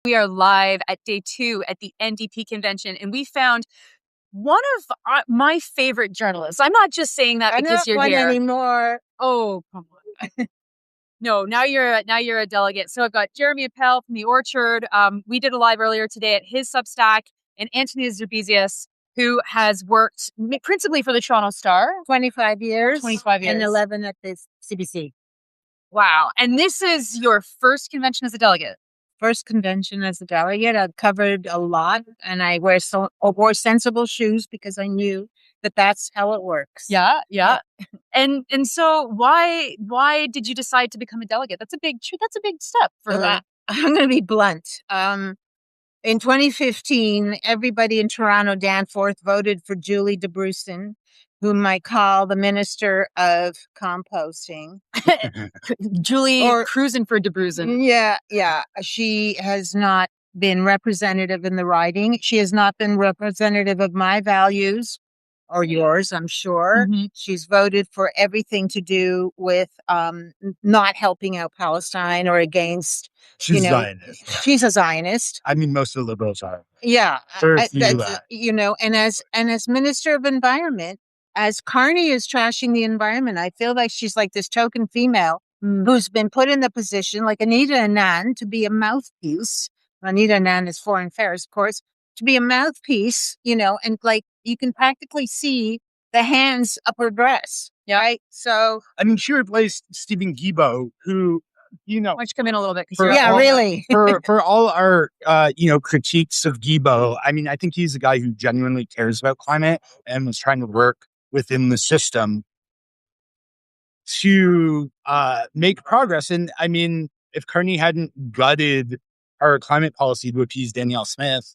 We are live at day 2 at the NDP Convention, and we found one of my favorite journalists. I'm not just saying that because you're here anymore. Oh, come on. No, now you're a delegate. So I've got Jeremy Appel from The Orchard. We did a live earlier today at his Substack, and Anthony Zerbezius, who has worked principally for the Toronto Star. 25 years. 25 years. And 11 at the CBC. Wow. And this is your first convention as a delegate. First convention as a delegate. I've covered a lot, and I wore sensible shoes because I knew that that's how it works. Yeah. And so why did you decide to become a delegate? That's a big step for her. I'm going to be blunt. In 2015, everybody in Toronto, Danforth, voted for Julie DeBrusen, whom I call the Minister of Composting. Julie cruising for DeBrusen. Yeah. She has not been representative in the riding. She has not been representative of my values or yours, I'm sure. Mm-hmm. She's voted for everything to do with not helping out Palestine or against. She's Zionist. She's a Zionist. I mean, most of the liberals are. Yeah, And as Minister of Environment, as Carney is trashing the environment, I feel like she's like this token female who's been put in the position, like Anita Anand, to be a mouthpiece. Anita Anand is foreign affairs, of course, to be a mouthpiece, and like you can practically see the hands up her dress. Yeah. Right. So, I mean, she replaced Stephen Guilbeault, who, why don't you come in a little bit? Really. for all our, critiques of Guilbeault, I mean, I think he's a guy who genuinely cares about climate and was trying to work within the system to make progress. And I mean, if Carney hadn't gutted our climate policy to appease Danielle Smith,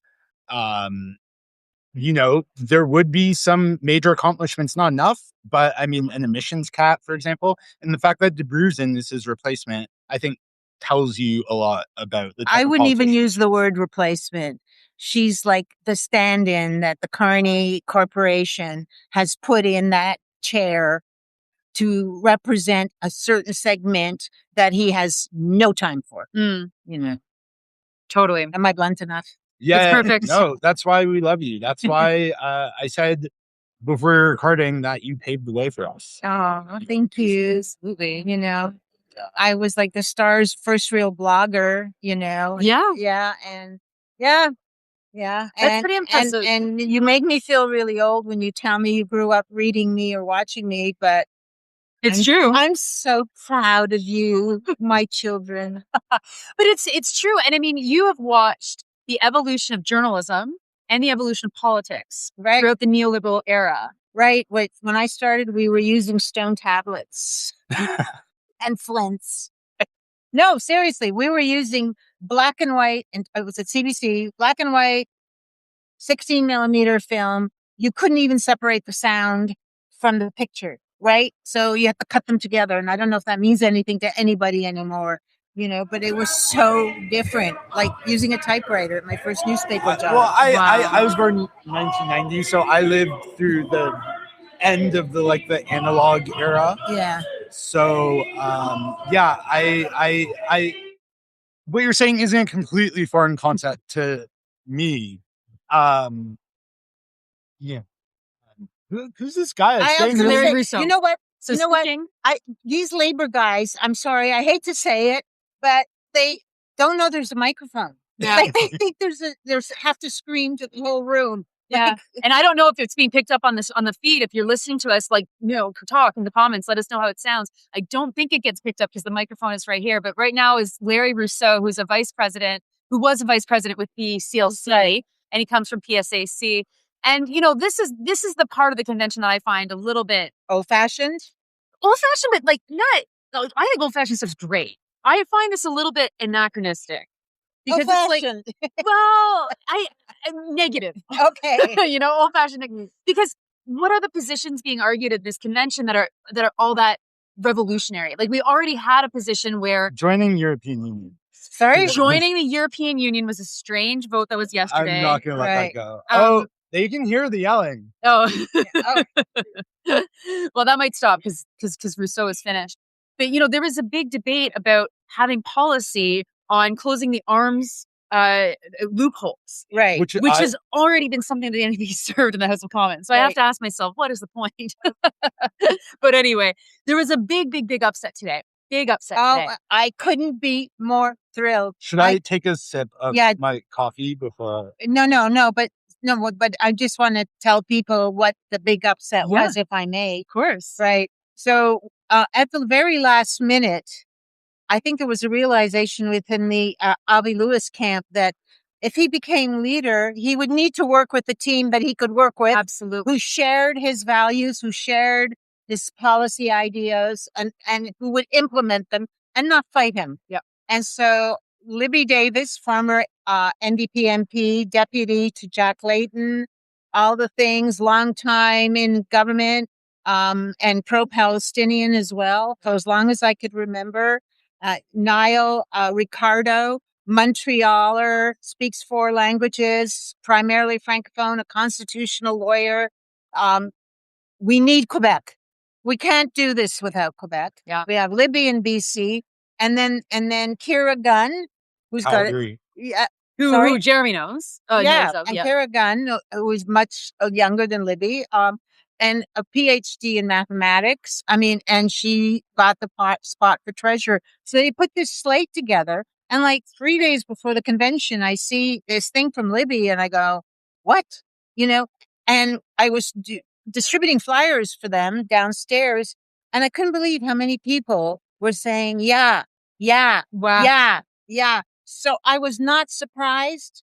there would be some major accomplishments, not enough, but I mean, an emissions cap, for example, and the fact that DeBrusen is his replacement, I think tells you a lot about the type I wouldn't of even use the word replacement. She's like the stand-in that the Carney Corporation has put in that chair to represent a certain segment that he has no time for. Totally. Am I blunt enough? Yeah, it's perfect. No, that's why we love you. That's why I said before we were recording that you paved the way for us. Oh, thank you. Absolutely. I was like the Star's first real blogger, Yeah. Yeah. That's pretty impressive. And you make me feel really old when you tell me you grew up reading me or watching me, but it's true. I'm so proud of you, my children. But it's true. And I mean, you have watched the evolution of journalism and the evolution of politics throughout the neoliberal era. Right. When I started, we were using stone tablets and flints. No, seriously, we were using black and white, and it was at CBC, black and white, 16 millimeter film. You couldn't even separate the sound from the picture, right? So you have to cut them together. And I don't know if that means anything to anybody anymore, but it was so different, like using a typewriter at my first newspaper job. Well, I was born in 1990, so I lived through the end of the analog era. Yeah. So, I what you're saying isn't a completely foreign concept to me. Yeah. Who's this guy? You know what? These labor guys, I'm sorry, I hate to say it, but they don't know there's a microphone. Yeah. Like they think there's have to scream to the whole room. Yeah. And I don't know if it's being picked up on the feed. If you're listening to us, talk in the comments, let us know how it sounds. I don't think it gets picked up because the microphone is right here. But right now is Larry Rousseau, who was a vice president with the CLC, and he comes from PSAC. And, this is the part of the convention that I find a little bit old-fashioned, but not, I think old-fashioned stuff's great. I find this a little bit anachronistic. Because it's negative. Okay. Old-fashioned. Because what are the positions being argued at this convention that are all that revolutionary? Like, we already had a position where joining European Union. Sorry? Joining the European Union was a strange vote that was yesterday. I'm not going to let that go. They can hear the yelling. Oh. Well, that might stop because Rousseau is finished. But, there was a big debate about having policy on closing the arms loopholes, Right. Which has already been something that the NDP served in the House of Commons. So I have to ask myself, what is the point? But anyway, there was a big upset today. Big upset today. I couldn't be more thrilled. should I take a sip of Yeah. my coffee before? But I just want to tell people what the big upset was, if I may. Of course. Right. So at the very last minute, I think there was a realization within the Avi Lewis camp that if he became leader, he would need to work with the team that he could work with. Absolutely. Who shared his values, who shared his policy ideas, and who would implement them and not fight him. Yeah. And so Libby Davis, former NDP MP, deputy to Jack Layton, all the things, long time in government, and pro-Palestinian as well, for as long as I could remember. Niall Ricardo, Montrealer, speaks 4 languages, primarily Francophone, a constitutional lawyer. We need Quebec. We can't do this without Quebec. Yeah. We have Libby in BC, and then Kira Gunn, who's Calgary. Who Jeremy knows. And Kira Gunn, who is much younger than Libby, and a PhD in mathematics. I mean, and she got the spot for treasurer. So they put this slate together, and like 3 days before the convention, I see this thing from Libby, and I go, "What?" And I was distributing flyers for them downstairs, and I couldn't believe how many people were saying, "Yeah, Wow. yeah." So I was not surprised.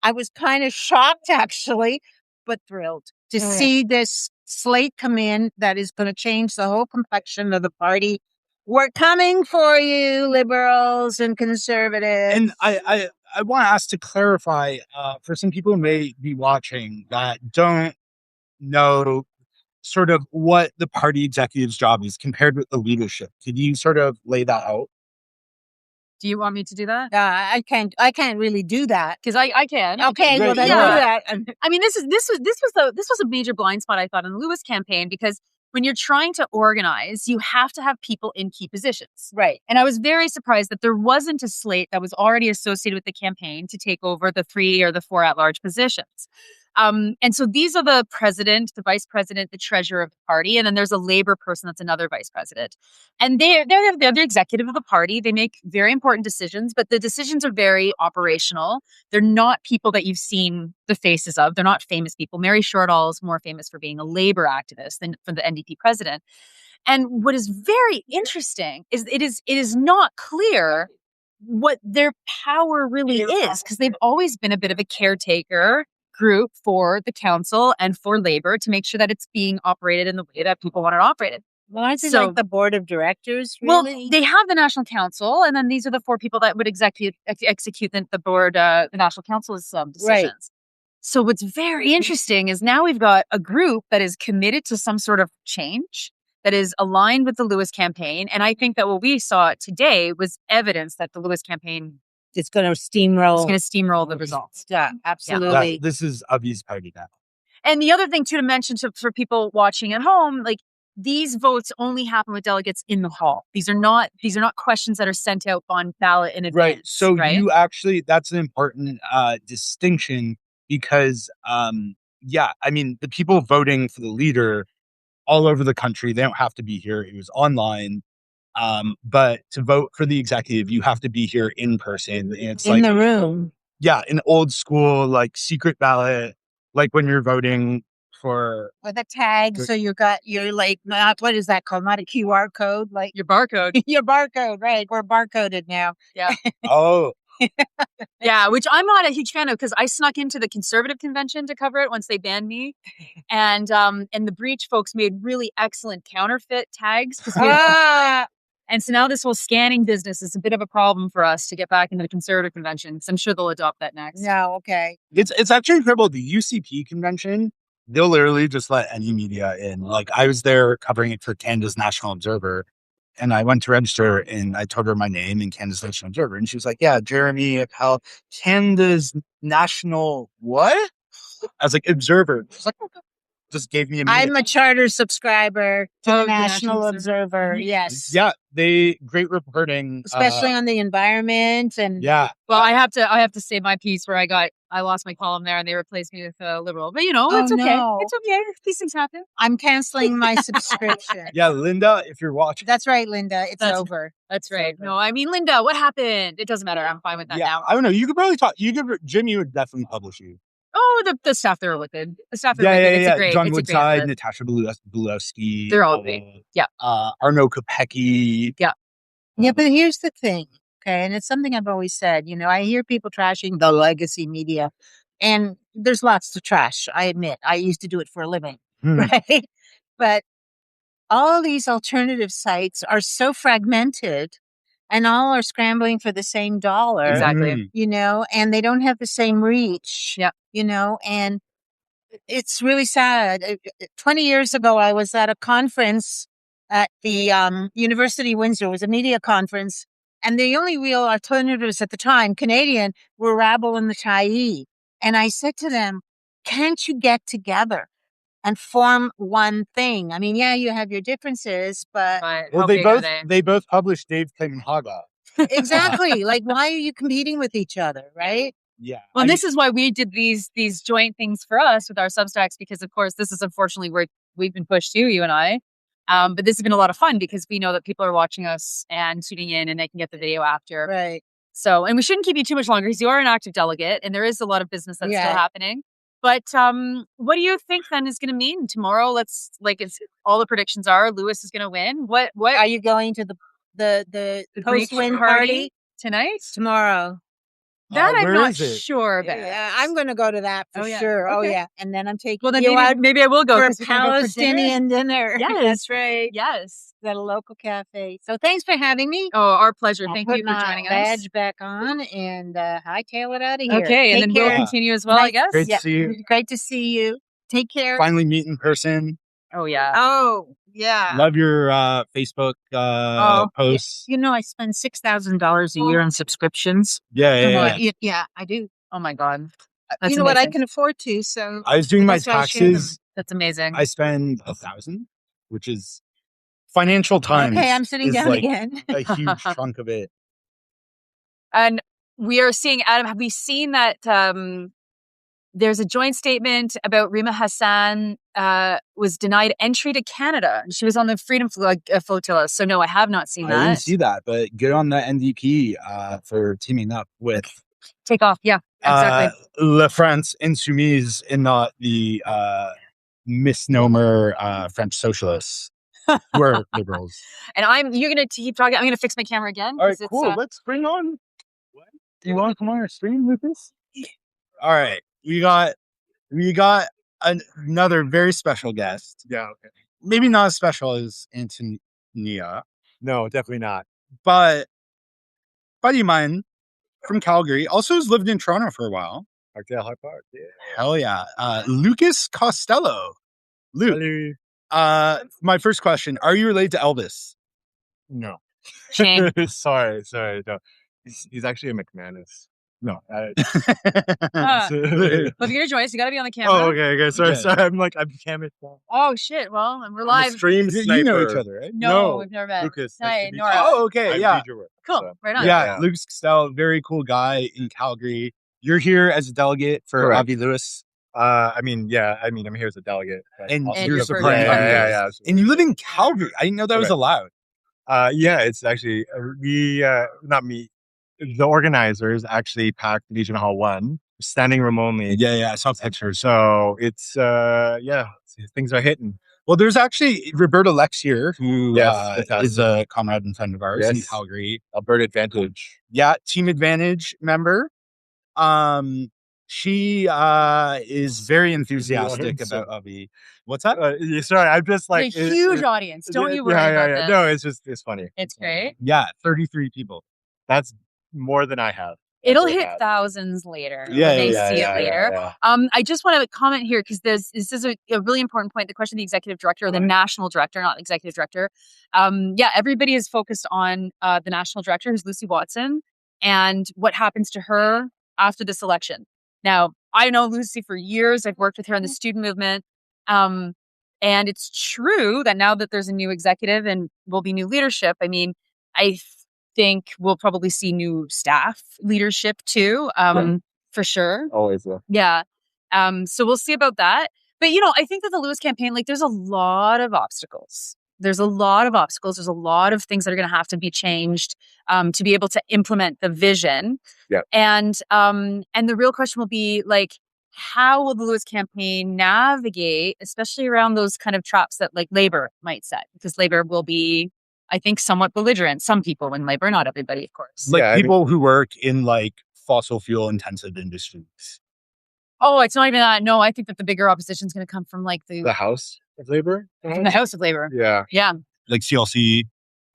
I was kind of shocked, actually, but thrilled to see this slate come in that is going to change the whole complexion of the party. We're coming for you, liberals and conservatives. And I want to ask to clarify for some people who may be watching that don't know sort of what the party executive's job is compared with the leadership. Could you sort of lay that out? Do you want me to do that? I can't really do that because I can. Okay, well then do that. I mean, this was a major blind spot, I thought, in the Lewis campaign, because when you're trying to organize, you have to have people in key positions. Right. And I was very surprised that there wasn't a slate that was already associated with the campaign to take over the 3 or the 4 at-large positions. And so these are the president, the vice president, the treasurer of the party, and then there's a labor person that's another vice president. And they're the executive of the party. They make very important decisions, but the decisions are very operational. They're not people that you've seen the faces of. They're not famous people. Mary Shortall is more famous for being a labor activist than for the NDP president. And what is very interesting is it is not clear what their power really is, because they've always been a bit of a caretaker group for the council and for labor to make sure that it's being operated in the way that people want it operated. Well, aren't they like the board of directors? Really? Well, they have the national council, and then these are the 4 people that would execute the board, the national council's decisions. Right. So what's very interesting is now we've got a group that is committed to some sort of change, that is aligned with the Lewis campaign, and I think that what we saw today was evidence that the Lewis campaign it's going to steamroll. It's going to steamroll the results. Yeah, absolutely. This is Avi's party now. And the other thing too to mention for people watching at home, like, these votes only happen with delegates in the hall. These are not questions that are sent out on ballot in advance. Right. So you actually, that's an important distinction, because I mean, the people voting for the leader all over the country, they don't have to be here. It was online. But to vote for the executive, you have to be here in person. It's in the room. Yeah, an old school, like, secret ballot, like when you're voting for with a tag. So you're like, not, what is that called? Not a QR code, like your barcode. Your barcode, right? We're barcoded now. Yeah. Oh. Yeah, which I'm not a huge fan of, because I snuck into the Conservative convention to cover it once they banned me, and the Breach folks made really excellent counterfeit tags. And so now this whole scanning business is a bit of a problem for us to get back into the Conservative convention. So I'm sure they'll adopt that next. No, okay. It's actually incredible. The UCP convention, they'll literally just let any media in. Like, I was there covering it for Canada's National Observer, and I went to register, and I told her my name and Canada's National Observer, and she was like, "Yeah, Jeremy Appel, Canada's National what?" I was like, "Observer." She's like, "Okay." just gave me a minute. I'm a charter subscriber to the the National National Observer. Yes. Yeah, they great reporting, Especially on the environment and yeah. Well, I have to say my piece where I lost my column there and they replaced me with a liberal. But Oh, it's okay. no. It's okay. These things happen. I'm canceling my subscription. Yeah, Linda, if you're watching. That's right, Linda. It's That's- over. That's It's right. over. No, I mean, Linda, what happened? It doesn't matter. I'm fine with that Yeah, now. I don't know. You could probably talk. Jim, you would definitely publish you. Oh, the staff there are wicked. The staff there Yeah, are yeah, wicked. yeah. It's a great. John it's Woodside, a great Natasha Bulowski. They're all great. Yeah. Arno Kopecky. Yeah, but here's the thing. Okay. And it's something I've always said. I hear people trashing the legacy media, and there's lots to trash. I admit, I used to do it for a living. Right. But all these alternative sites are so fragmented and all are scrambling for the same dollar. Exactly. And they don't have the same reach. Yeah. And it's really sad. 20 years ago, I was at a conference at the University of Windsor. It was a media conference. And the only real alternatives at the time, Canadian, were Rabble and the Tyee. And I said to them, can't you get together and form one thing? I mean, yeah, you have your differences, but But Well, how they big are both they both published Dave Haga. exactly. Like, why are you competing with each other, right? Yeah. Well, this is why we did these joint things for us with our Substacks, because of course this is unfortunately where we've been pushed to, you and I. But this has been a lot of fun because we know that people are watching us and tuning in, and they can get the video after. Right. So, and we shouldn't keep you too much longer because you are an active delegate, and there is a lot of business that's still happening. But what do you think then is going to mean tomorrow? It's all the predictions are Lewis is going to win. What Are you going to the post-win party tonight? tomorrow? That I'm where not is it? sure about. Yeah, I'm going to go to that for sure. Oh Okay. yeah, and then I'm taking Well, then you out maybe I will go for a 'cause we're gonna go for dinner. Palestinian dinner. Yes. That's right. Yes. At a local cafe. So thanks for having me. Oh, our pleasure. I'll Thank put you for my joining us. badge back on and hightail it out of here. Okay, and Take then care. we'll continue as well, I Nice- guess. Great Yeah. to see you. Great to see you. Take care. Finally meet in person. Oh yeah. Oh yeah. Love your Facebook posts. I spend $6,000 a year on subscriptions. Yeah. Yeah, I do. Oh my God. That's You know what? I amazing. can afford to. So I was doing my That's why I share them. taxes. That's amazing. I spend 1,000, which is Financial Times. okay, I'm sitting is down like again. a huge chunk of it. And we are seeing, Adam, have we seen that there's a joint statement about Rima Hassan was denied entry to Canada. She was on the Freedom Flotilla. So no, I have not seen I that. didn't see that, but good on the NDP for teaming up with Take off. Yeah, exactly. La France Insoumise and not the misnomer French socialists who are liberals. And you're going to keep talking. I'm going to fix my camera again. All right, 'cause cool. it's, Let's bring on. What? Do you want to come on our stream, Lucas? All right, we got another very special guest. Yeah, okay. Maybe not as special as Antonia, No, definitely not. but buddy of mine from Calgary also has lived in Toronto for a while. Arcdale High Park. Yeah. Hell yeah, Lucas Costello. Luke, my first question: are you related to Elvis? No. Shame. sorry. No. He's actually a McManus. No. Well, if you're going to join us, you got to be on the camera. Oh, okay. Sorry. I'm camera. Oh, shit. Well, and we're I'm a live. stream You know sniper. each other, right? No, we've never met. Lucas. Hi, nice to meet Nora. you. Oh, okay, I yeah. read your work, Cool. so. Right on. Yeah, Yeah. Lucas Costello, very cool guy in Calgary. You're here as a delegate for Correct. Avi Lewis. I'm here as a delegate. But And also- you're you're supporting for- Avi Yeah. Lewis. Absolutely. And you live in Calgary. I didn't know that was Correct. allowed. Yeah, it's actually not me. The organizers actually packed Legion Hall 1, standing room only. Yeah, I saw pictures. So it's things are hitting. Well, there's actually Roberta Lex here, who Yes, fantastic. is a comrade and friend of ours in Yes. Calgary. Alberta Advantage. Yeah, Team Advantage member. She is very enthusiastic So- about Avi. What's that? Sorry, I'm just like It's a huge audience. Don't you worry yeah, about yeah. that. No, it's funny. It's great. Yeah, 33 people. That's more than I have. It'll Ever hit had. thousands later. Yeah, when they yeah, see it later. Yeah. I just want to comment here because this is a really important point. The question of the executive director or the national director, not executive director. Everybody is focused on the national director, who's Lucy Watson, and what happens to her after this election. Now, I know Lucy for years. I've worked with her in the student movement. And it's true that now that there's a new executive and will be new leadership, I mean, I think we'll probably see new staff leadership too, for sure. Always, yeah. Yeah. So we'll see about that. But, I think that the Lewis campaign, like, there's a lot of obstacles. There's a lot of obstacles. There's a lot of things that are going to have to be changed to be able to implement the vision. Yeah. And the real question will be, like, how will the Lewis campaign navigate, especially around those kind of traps that, like, Labour might set? Because Labour will be, I think, somewhat belligerent. Some people in Labour, not everybody, of course. Like people who work in like fossil fuel intensive industries. Oh, it's not even that. No, I think that the bigger opposition is going to come from like the House of Labour. From the House of Labour. Yeah. Yeah. Like CLC.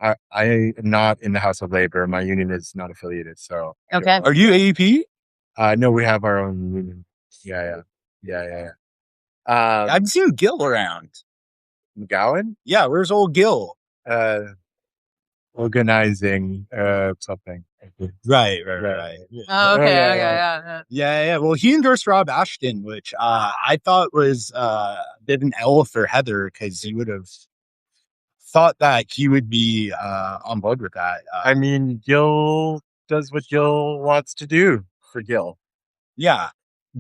I am not in the House of Labour. My union is not affiliated. So. Okay. Are you AEP? No, we have our own union. Yeah. I've seen Gil around. McGowan? Yeah, where's old Gil? Organizing something. Right. Oh, okay. Yeah. Well, he endorsed Rob Ashton, which I thought was a bit of an L for Heather, because he would have thought that he would be on board with that. I mean, Gil does what Gil wants to do for Gil. Yeah.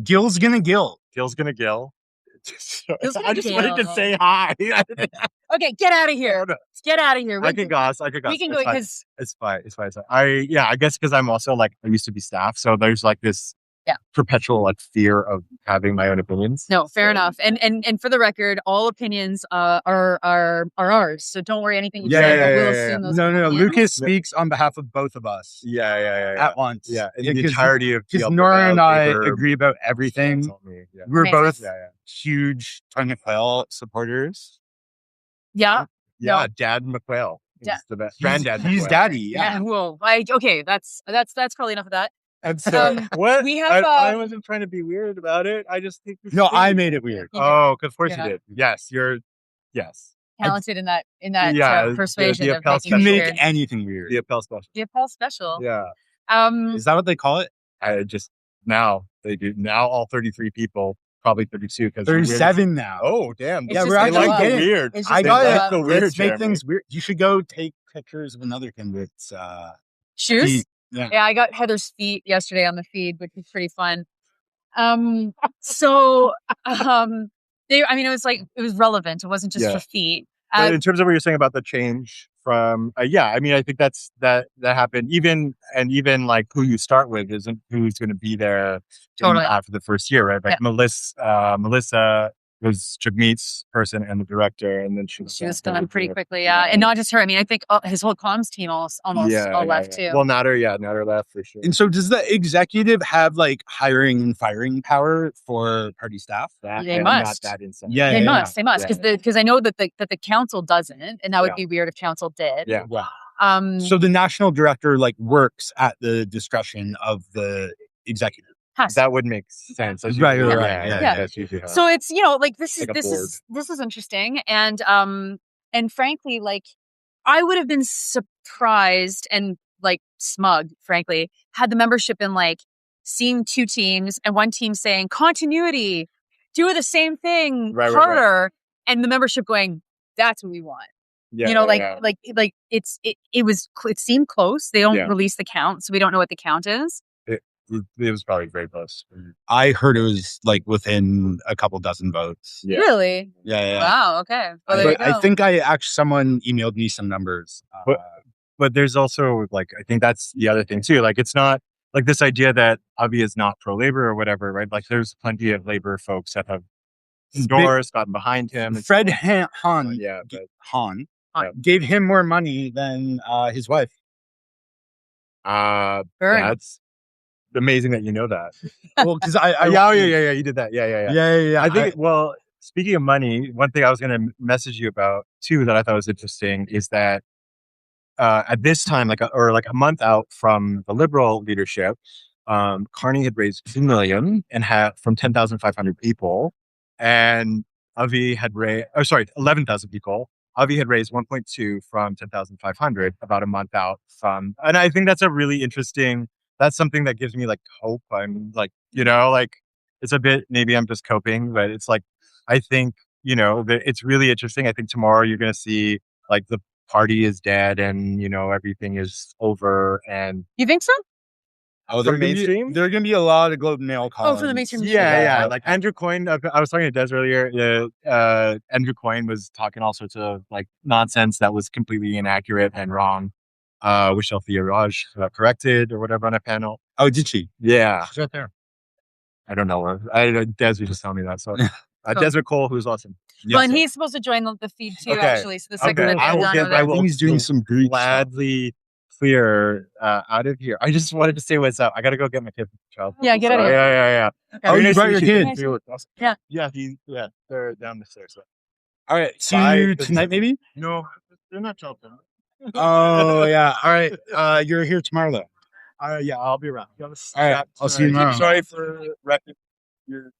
Gil's gonna Gil. Gil's gonna Gil. I just wanted to say hi. Okay, get out of here. Get out of here. I can goss. We can go because it's fine. I guess because I'm also like, I used to be staff, so there's like this perpetual like fear of having my own opinions. No, fair enough. And for the record, all opinions are ours. So don't worry anything you say. We'll assume those. No. Lucas speaks on behalf of both of us. Yeah. At once. Yeah. In the entirety of because Nora and I agree about everything. Yeah. We're both Yeah. huge Tanya Quayle supporters. Yeah. Yeah. Dad McQuail. He's the best. Granddad. He's McQuail. daddy. Yeah. Well, okay. That's probably enough of that. And so, what? We have. I wasn't trying to be weird about it. I just think. I made it weird. Oh, of course you did. Yes, you're. Yes. Talented in that persuasion. The Appel You can make anything weird. The Appel special. The Appel special. Yeah. Is that what they call it? I just now they do now all 33 people, probably 32 because 37 now. Oh damn! It's we're actually like getting weird. I got it. The weird. Let's make things weird. You should go take pictures of another candidate's shoes. feet. Yeah, I got Heather's feet yesterday on the feed, which was pretty fun. So it was relevant. It wasn't just for feet. In terms of what you're saying about the change from, I think that happened. Even like who you start with isn't who's going to be there after the first year, right? Like Melissa was Jagmeet's person and the director, and then she was done pretty quickly. Yeah, and not just her. I mean, I think his whole comms team almost left too. Well, Nader left for sure. And so, does the executive have like hiring and firing power for party staff? They must. Not that insane. Yeah, they must because I know that the council doesn't, and that would be weird if council did. Yeah. Wow. So the national director like works at the discretion of the executive. That would make sense. Right. Yeah. So it's this is interesting, and frankly, like I would have been surprised and like smug, frankly, had the membership been like seeing two teams and one team saying continuity, do the same thing harder, and the membership going, that's what we want. It seemed close. They don't release the count, so we don't know what the count is. It was probably very close. I heard it was like within a couple dozen votes. Yeah. Really? Yeah. Wow. Okay. Well, there you go. I think someone emailed me some numbers. But there's also like, I think that's the other thing too. Like, it's not like this idea that Avi is not pro-labor or whatever, right? Like, there's plenty of labor folks that have endorsed, gotten behind him. Fred Hahn gave him more money than his wife. That's amazing that you know that. Well, because you did that. Yeah. I think. Well, speaking of money, one thing I was going to message you about too that I thought was interesting is that at this time, like a month out from the Liberal leadership, Carney had raised $2 million and had from 10,500 people, and Avi had raised 11,000 people. Avi had raised 1.2 from 10,500 about a month out from, and I think that's a really interesting. That's something that gives me like hope. I'm like, it's a bit, maybe I'm just coping, but it's like, I think it's really interesting. I think tomorrow you're going to see like the party is dead and, everything is over. And You think so? Oh, for mainstream? There are going to be a lot of Globe and Mail columns. Oh, for the mainstream. Yeah. Like Andrew Coyne, I was talking to Des earlier. Andrew Coyne was talking all sorts of like nonsense that was completely inaccurate and wrong. Which Althea Raj corrected or whatever on a panel. Oh, did she? Yeah. She's right there. I don't know. Des was just telling me that. So Cool. Desert Cole, who's awesome. Well, and he's supposed to join the feed too, actually. So the second that I they're will done get. with I it. will. he's doing some Greek stuff. gladly clear out of here. I just wanted to say what's up. I got to go get my kid from the child. Yeah, get out of here. Yeah. Okay. Oh, Very you nice brought to your meet kid? you. Awesome. Yeah. Yeah, they're down the stairs. So. All right. See Bye. you tonight, maybe? No, they're not children. Oh, yeah. All right. You're here tomorrow, though. Yeah, I'll be around. All right. I'll see you tomorrow. Sorry for wrecking.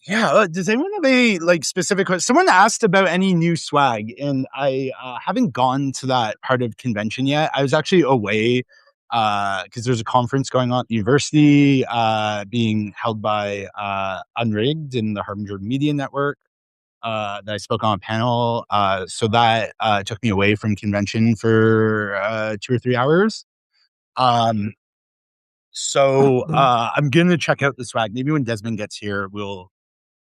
Yeah. Does anyone have any like specific questions? Someone asked about any new swag, and I haven't gone to that part of convention yet. I was actually away because there's a conference going on at the university being held by Unrigged and the Harbinger Media Network that I spoke on a panel. So that took me away from convention for 2 or 3 hours. So I'm gonna check out the swag. Maybe when Desmond gets here, we'll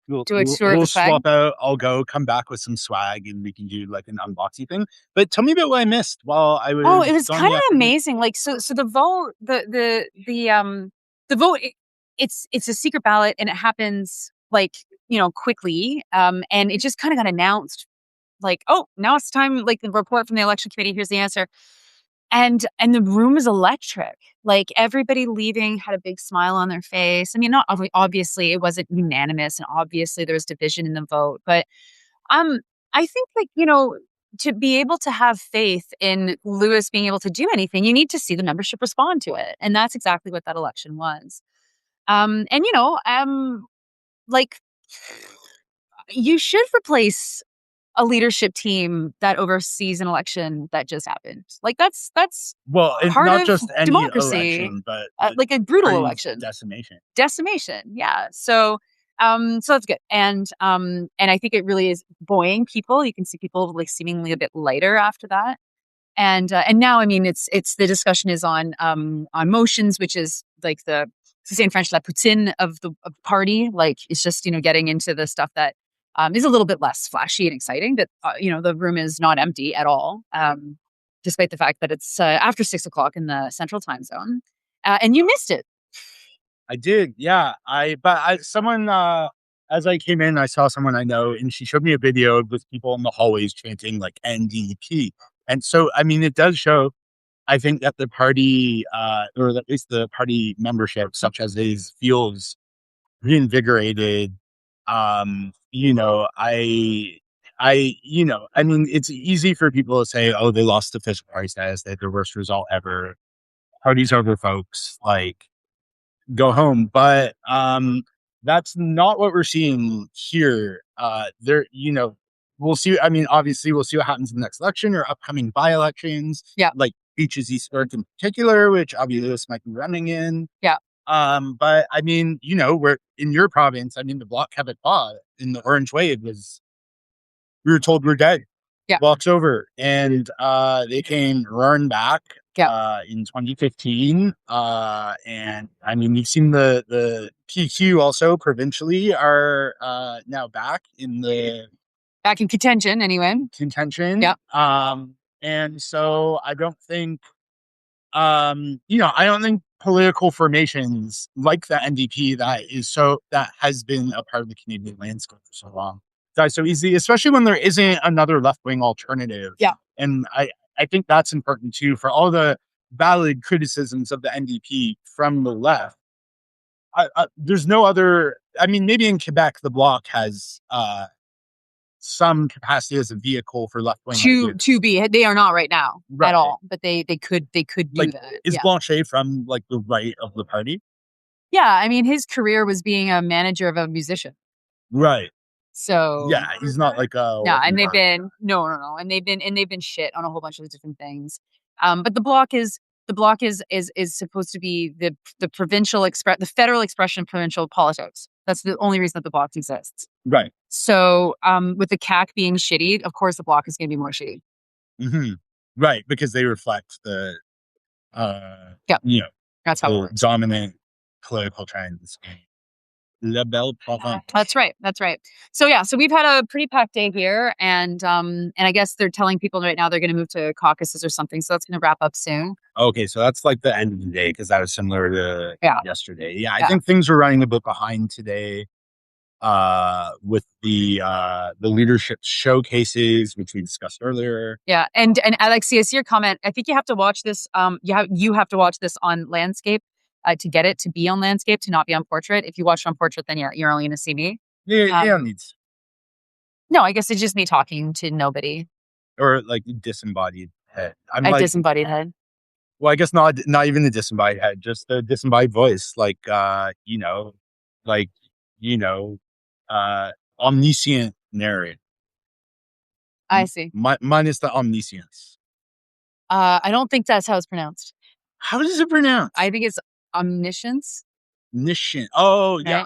Do a tour of the swag? swap out. I'll come back with some swag, and we can do like an unboxing thing. But tell me about what I missed while I was. Oh, it was gone kind of the afternoon. amazing. Like, so the vote, the vote, it's a secret ballot, and it happens like quickly. And it just kind of got announced, like, oh, now it's time. Like the report from the election committee. Here's the answer. And the room is electric. Like everybody leaving had a big smile on their face. I mean, not obviously it wasn't unanimous, and obviously there was division in the vote. But I think like to be able to have faith in Lewis being able to do anything, you need to see the membership respond to it, and that's exactly what that election was. Like you should replace a leadership team that oversees an election that just happened. Like that's Well, it's part not of just any democracy, election, but like a brutal party's election. decimation. Yeah. So that's good. And I think it really is buoying people. You can see people like seemingly a bit lighter after that. And now, I mean, it's the discussion is on motions, which is like to say in French, la poutine of the party. Like it's just, getting into the stuff that is a little bit less flashy and exciting, but the room is not empty at all. Despite the fact that it's after 6 o'clock in the central time zone. And you missed it. I did, yeah. Someone as I came in, I saw someone I know, and she showed me a video with people in the hallways chanting like NDP. And so, I mean, it does show, I think, that the party, or at least the party membership, such as it is, feels reinvigorated. I mean, it's easy for people to say, oh, they lost the official party status, they had their worst result ever. Party's over, folks. Like, go home. But that's not what we're seeing here. We'll see. I mean, obviously, we'll see what happens in the next election or upcoming by-elections. Yeah. Like Beaches East York in particular, which obviously this might be running in. Yeah. But I mean, we're in your province. I mean, the Bloc Québécois in the Orange Wave we were told we're dead. Yeah. Walks over, and they came roaring back. Yeah. In 2015, and I mean, we've seen the PQ also provincially are now back in contention anyway. Yeah. And so I don't think, I don't think political formations like the NDP that has been a part of the Canadian landscape for so long die so easily, especially when there isn't another left-wing alternative. Yeah. And I think that's important too, for all the valid criticisms of the NDP from the left. There's no other. I mean, maybe in Quebec, the Bloc has some capacity as a vehicle for left wing. To be, they are not right now at all, but they could do like, that. Is Blanchet from like the right of the party? Yeah, I mean, his career was being a manager of a musician. Right. So yeah, he's not like a and they've been no, and they've been shit on a whole bunch of different things. But the Bloc is supposed to be the provincial the federal expression of provincial politics. That's the only reason that the block exists. Right. So with the CAC being shitty, of course the block is going to be more shitty. Mm-hmm. Right, because they reflect the That's how it works. dominant political trends. La Belle Province. That's right. That's right. So so we've had a pretty packed day here, and I guess they're telling people right now they're going to move to caucuses or something. So that's going to wrap up soon. Okay, so that's like the end of the day because that was similar to yesterday. Yeah, I think things were running a bit behind today. With the leadership showcases, which we discussed earlier. Yeah, and Alexi, I see your comment. I think you have to watch this. You have to watch this on landscape to get it to be on landscape, to not be on portrait. If you watch it on portrait, then you're only going to see me. Yeah, needs. No, I guess it's just me talking to nobody. Or like disembodied head. Disembodied head. Well, I guess not even the disembodied head, just the disembodied voice. Like omniscient narrator. I see. Minus the omniscience. I don't think that's how it's pronounced. How is it pronounced? I think it's omniscience. Omniscient. Oh, right? Yeah.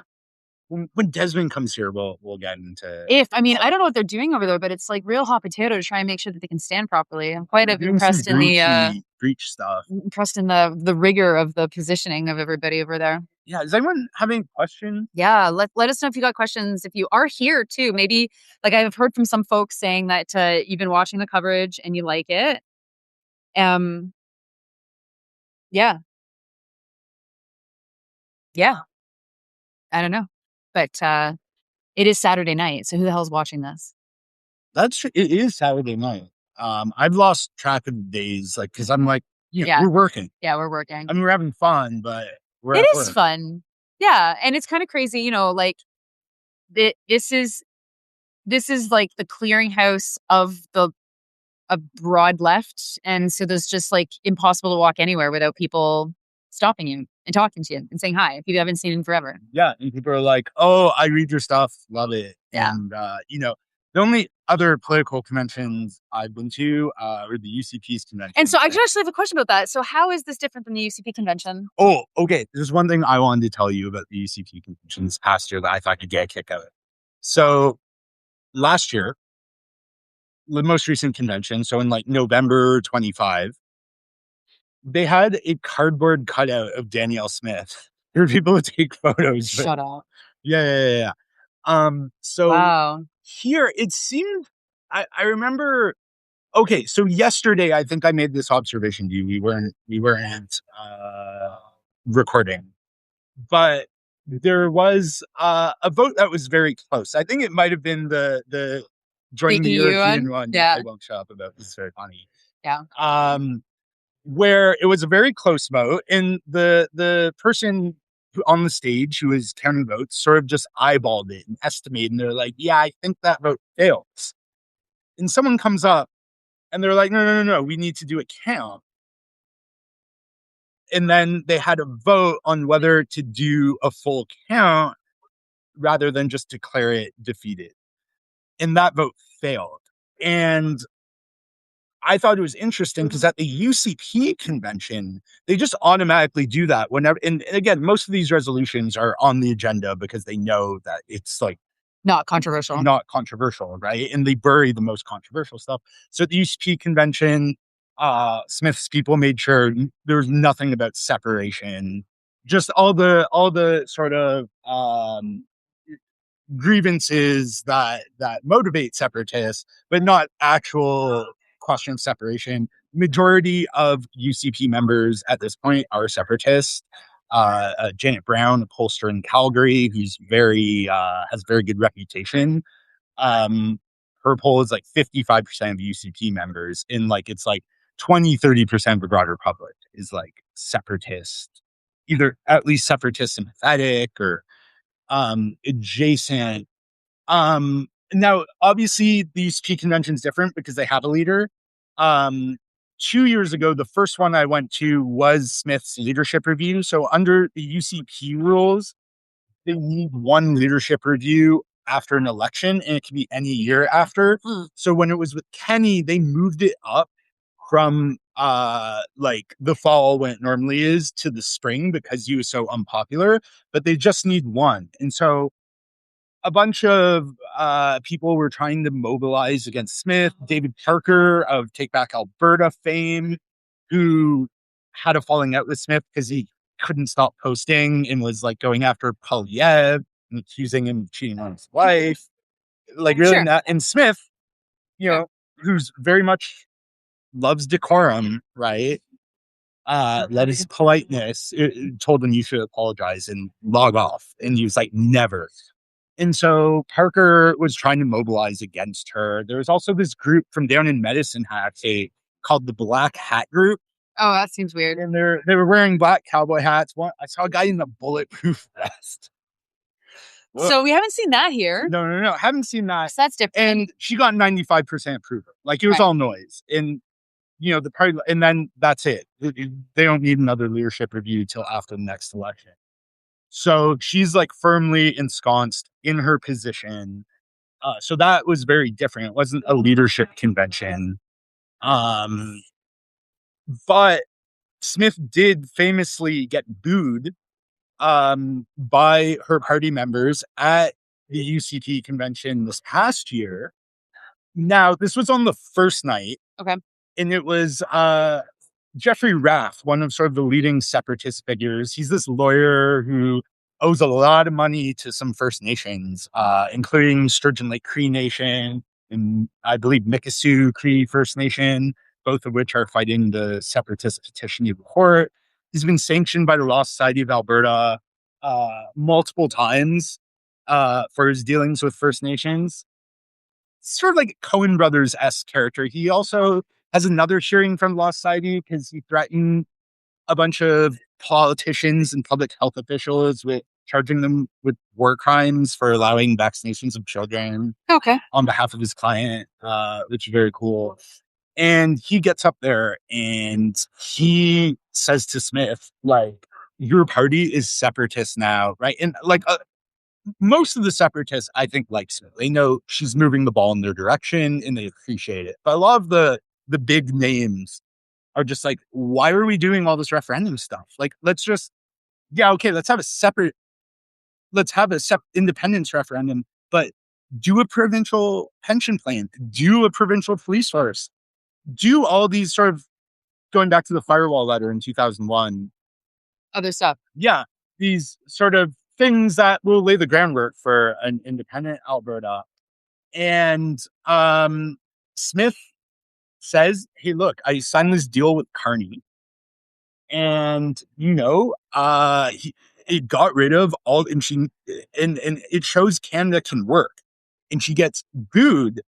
When Desmond comes here, we'll get into. I don't know what they're doing over there, but it's like real hot potato to try and make sure that they can stand properly. I'm quite impressed in the breach stuff. Impressed in the rigor of the positioning of everybody over there. Yeah. Does anyone have any questions? Yeah. Let us know if you got questions. If you are here too, maybe like I've heard from some folks saying that you've been watching the coverage and you like it. Yeah. I don't know. But it is Saturday night, so who the hell's watching this? That's true. It is Saturday night. I've lost track of the days, like, because I'm like, we're working. Yeah, we're working. I mean, we're having fun, but it is fun. Yeah, and it's kind of crazy, like this is like the clearinghouse of a broad left, and so there's just like impossible to walk anywhere without people stopping you and talking to you and saying hi if you haven't seen him forever. Yeah, and people are like, "Oh, I read your stuff, love it." Yeah, and the only other political conventions I've been to were the UCP's convention. And so I actually have a question about that. So how is this different than the UCP convention? Oh, okay. There's one thing I wanted to tell you about the UCP convention this past year that I thought could get a kick out of it. So last year, the most recent convention, so in like November 25, they had a cardboard cutout of Danielle Smith for people to take photos. Shut up. Yeah. So wow. Here it seemed, I remember, okay, so yesterday I think I made this observation to you. We weren't recording, but there was a vote that was very close. I think it might have been the joining the European one. Yeah. I won't shut up about. This is very funny. Yeah. Where it was a very close vote, and the person on the stage who was counting votes sort of just eyeballed it and estimated, and they're like, "Yeah, I think that vote fails." And someone comes up, and they're like, "No, we need to do a count." And then they had a vote on whether to do a full count rather than just declare it defeated. And that vote failed. And I thought it was interesting because at the UCP convention, they just automatically do that whenever. And again, most of these resolutions are on the agenda because they know that it's like not controversial, right? And they bury the most controversial stuff. So at the UCP convention, Smith's people made sure there was nothing about separation, just all the sort of grievances that motivate separatists, but not actual question of separation. Majority of UCP members at this point are separatists. Janet Brown, a pollster in Calgary, who's has very good reputation. Her poll is like 55% of UCP members, in like it's like 20-30% of the broader public is like separatist, either at least separatist sympathetic or adjacent. Now, obviously, the UCP convention is different because they have a leader. 2 years ago, the first one I went to was Smith's leadership review. So under the UCP rules, they need one leadership review after an election, and it can be any year after. So when it was with Kenny, they moved it up from like the fall when it normally is to the spring because he was so unpopular, but they just need one. And so a bunch of people were trying to mobilize against Smith. David Parker of Take Back Alberta fame, who had a falling out with Smith because he couldn't stop posting and was like going after Polyev and accusing him of cheating on his wife. Like really Sure. not. And Smith, who's very much loves decorum, right? Let his politeness told him you should apologize and log off. And he was like, never. And so Parker was trying to mobilize against her. There was also this group from down in Medicine Hat called the Black Hat Group. Oh, that seems weird. And they were wearing black cowboy hats. I saw a guy in a bulletproof vest. So we haven't seen that here. No. Haven't seen that. So that's different. And she got 95% approval. Like it was all noise. And the party, and then that's it. They don't need another leadership review till after the next election. So she's like firmly ensconced in her position. So that was very different. It wasn't a leadership convention. But Smith did famously get booed by her party members at the UCT convention this past year. Now, this was on the first night. Okay. And it was Jeffrey Raff, one of sort of the leading separatist figures. He's this lawyer who owes a lot of money to some First Nations, including Sturgeon Lake Cree Nation and I believe Mikisew Cree First Nation, both of which are fighting the separatist petition in court. He's been sanctioned by the Law Society of Alberta multiple times for his dealings with First Nations. Sort of like a Coen Brothers-esque character. He also has another hearing from Law Society because he threatened a bunch of politicians and public health officials with charging them with war crimes for allowing vaccinations of children. Okay. On behalf of his client, which is very cool. And he gets up there and he says to Smith, like, your party is separatist now, right? And like most of the separatists, I think, like Smith. They know she's moving the ball in their direction and they appreciate it. But a lot of the big names are just like, why are we doing all this referendum stuff? Like, let's have a separate independence referendum, but do a provincial pension plan, do a provincial police force, do all these sort of going back to the firewall letter in 2001. Other stuff. Yeah. These sort of things that will lay the groundwork for an independent Alberta. And Smith says, hey, look, I signed this deal with Carney. And, it got rid of all, and it shows Canada can work. And she gets booed.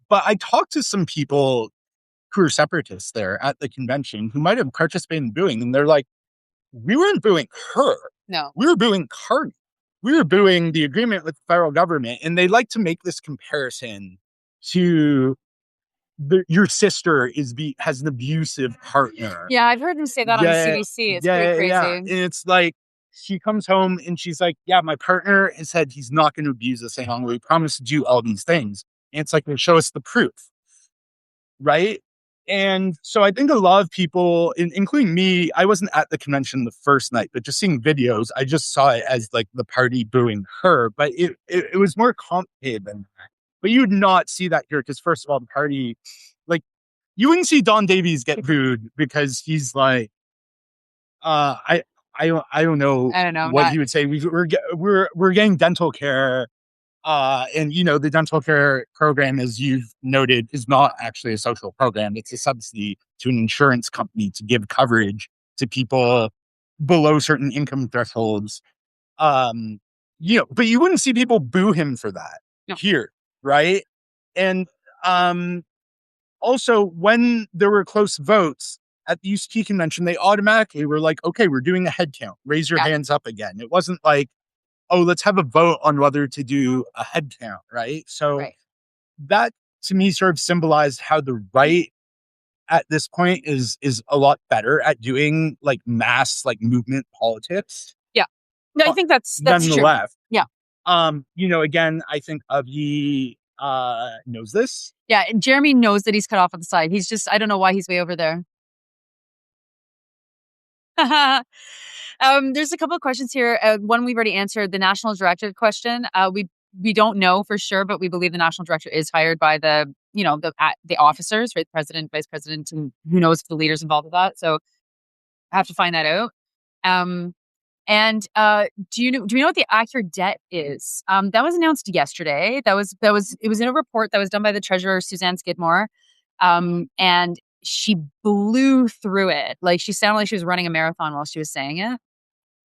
But I talked to some people who are separatists there at the convention who might have participated in booing. And they're like, we weren't booing her. No. We were booing Carney. We were booing the agreement with the federal government. And they like to make this comparison to your sister has an abusive partner. Yeah, I've heard them say that on the CBC. It's pretty crazy. Yeah. And it's like, she comes home and she's like, yeah, my partner has said he's not going to abuse us any longer. We promised to do all these things. And it's like, well, show us the proof. Right? And so I think a lot of people, including me, I wasn't at the convention the first night, but just seeing videos, I just saw it as like the party booing her. But it was more complicated than that. But you would not see that here because, first of all, the party, like, you wouldn't see Don Davies get booed because he's like, I don't know what he would say. We're getting dental care. And the dental care program, as you've noted, is not actually a social program. It's a subsidy to an insurance company to give coverage to people below certain income thresholds. But you wouldn't see people boo him for that here, right? And also, when there were close votes at the UCT convention, they automatically were like, okay, we're doing a head count. Raise your hands up again. It wasn't like, oh, let's have a vote on whether to do a head count, right? So that, to me, sort of symbolized how the right at this point is a lot better at doing like mass, like movement politics. Yeah. No, I think that's than the true. left. Yeah. Again, I think of the knows this. Yeah, and Jeremy knows that he's cut off on the side. He's just, I don't know why he's way over there. There's a couple of questions here. One we've already answered, the national director question. We don't know for sure, but we believe the national director is hired by the officers, right? The president, vice president, and who knows if the leaders involved with that. So I have to find that out. And do we know what the accurate debt is? That was announced yesterday. It was in a report that was done by the treasurer, Suzanne Skidmore. And she blew through it. Like, she sounded like she was running a marathon while she was saying it.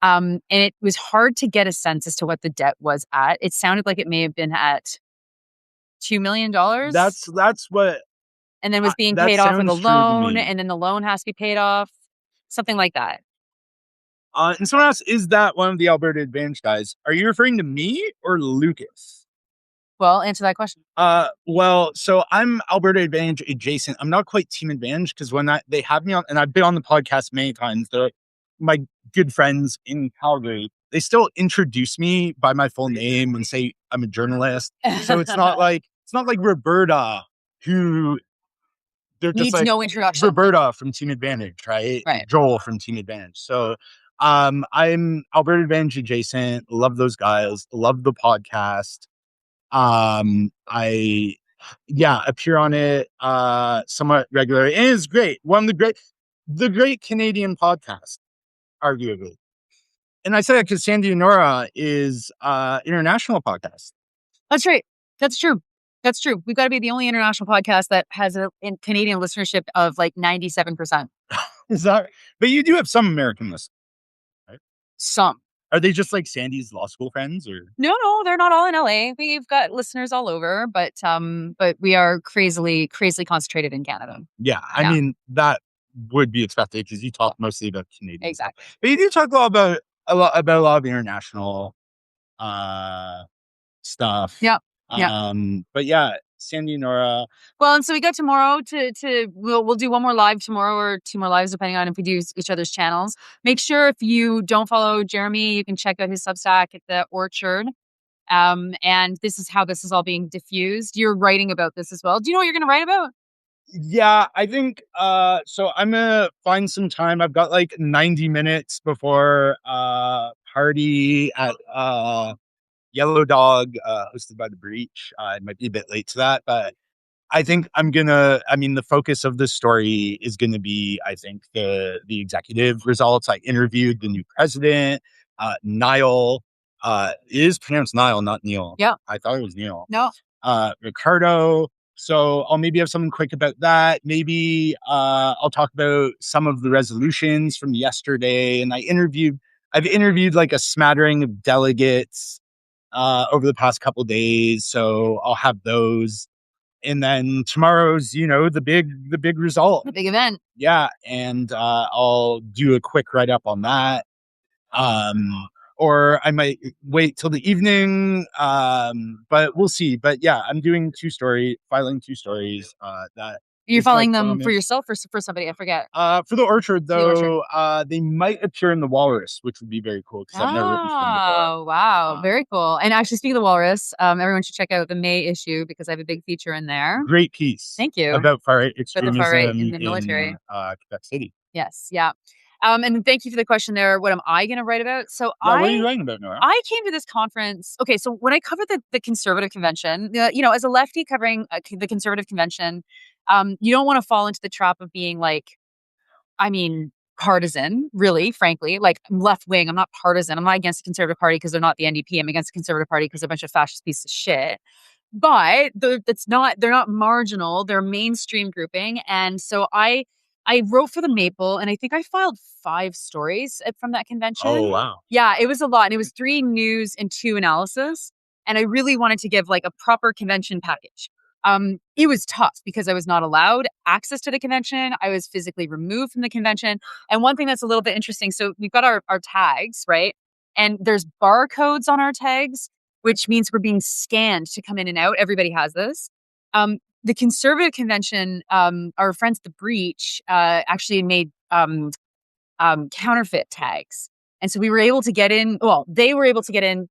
And it was hard to get a sense as to what the debt was at. It sounded like it may have been at $2 million. That's what. And then was being paid off with a loan, and then the loan has to be paid off. Something like that. And someone asked, is that one of the Alberta Advantage guys? Are you referring to me or Lucas? Well, answer that question. Well, so I'm Alberta Advantage adjacent. I'm not quite Team Advantage, because when they have me on, and I've been on the podcast many times, they're my good friends in Calgary. They still introduce me by my full name and say I'm a journalist. So it's not like Roberta, who they're just needs like no introduction. Roberta from Team Advantage, right? Right. Joel from Team Advantage. So I'm Alberta Advantage adjacent. Love those guys. Love the podcast. I appear on it somewhat regularly. It is great. One of the great Canadian podcast, arguably. And I say that because Sandy and Nora is international podcast. That's right. That's true. That's true. We've got to be the only international podcast that has a Canadian listenership of like 97%. Is that? But you do have some American listeners, right? Some. Are they just like Sandy's law school friends, or? No, they're not all in LA. We've got listeners all over, but we are crazily concentrated in Canada. Yeah, I mean, that would be expected because you talk mostly about Canadian. Exactly. Stuff. But you do talk about a lot of international stuff. Yeah. But yeah, Sandy and Nora. Well, and so we got tomorrow we'll do one more live tomorrow, or two more lives depending on if we do each other's channels. Make sure if you don't follow Jeremy, you can check out his Substack at the Orchard. And this is how this is all being diffused. You're writing about this as well. Do you know what you're going to write about? Yeah, I think so I'm gonna find some time. I've got like 90 minutes before party at Yellow Dog, hosted by The Breach. It might be a bit late to that, but I think the focus of this story is going to be, I think, the executive results. I interviewed the new president, Niall. It is pronounced Niall, not Neil. Yeah. I thought it was Neil. No. Ricardo. So I'll maybe have something quick about that. Maybe I'll talk about some of the resolutions from yesterday. And I've interviewed like a smattering of delegates over the past couple days. So I'll have those. And then tomorrow's, the big result. The big event. Yeah. And I'll do a quick write-up on that. Or I might wait till the evening, but we'll see. But yeah, I'm doing filing two stories. That you're filing them for yourself or for somebody? I forget. For the Orchard, though, they might appear in the Walrus, which would be very cool because I've never written for them before. Oh, wow. Very cool. And actually, speaking of the Walrus, everyone should check out the May issue because I have a big feature in there. Great piece. Thank you. About far-right extremism in the military. Quebec City. Yes. Yeah. And thank you for the question there. What am I going to write about? So what are you writing about, Nora? I came to this conference. Okay. So when I covered the Conservative Convention, as a lefty covering the Conservative Convention, you don't want to fall into the trap of being partisan, really, frankly. Like, I'm left wing. I'm not partisan. I'm not against the Conservative Party because they're not the NDP. I'm against the Conservative Party because they're a bunch of fascist pieces of shit. But they're not marginal. They're mainstream grouping. And so I wrote for the Maple, and I think I filed 5 stories from that convention. Oh, wow. Yeah, it was a lot. And it was 3 news and 2 analysis. And I really wanted to give like a proper convention package. It was tough because I was not allowed access to the convention. I was physically removed from the convention. And one thing that's a little bit interesting, so we've got our tags, right? And there's barcodes on our tags, which means we're being scanned to come in and out. Everybody has this. The Conservative Convention, our friends at The Breach, actually made counterfeit tags. And so we were able to get in, well, they were able to get in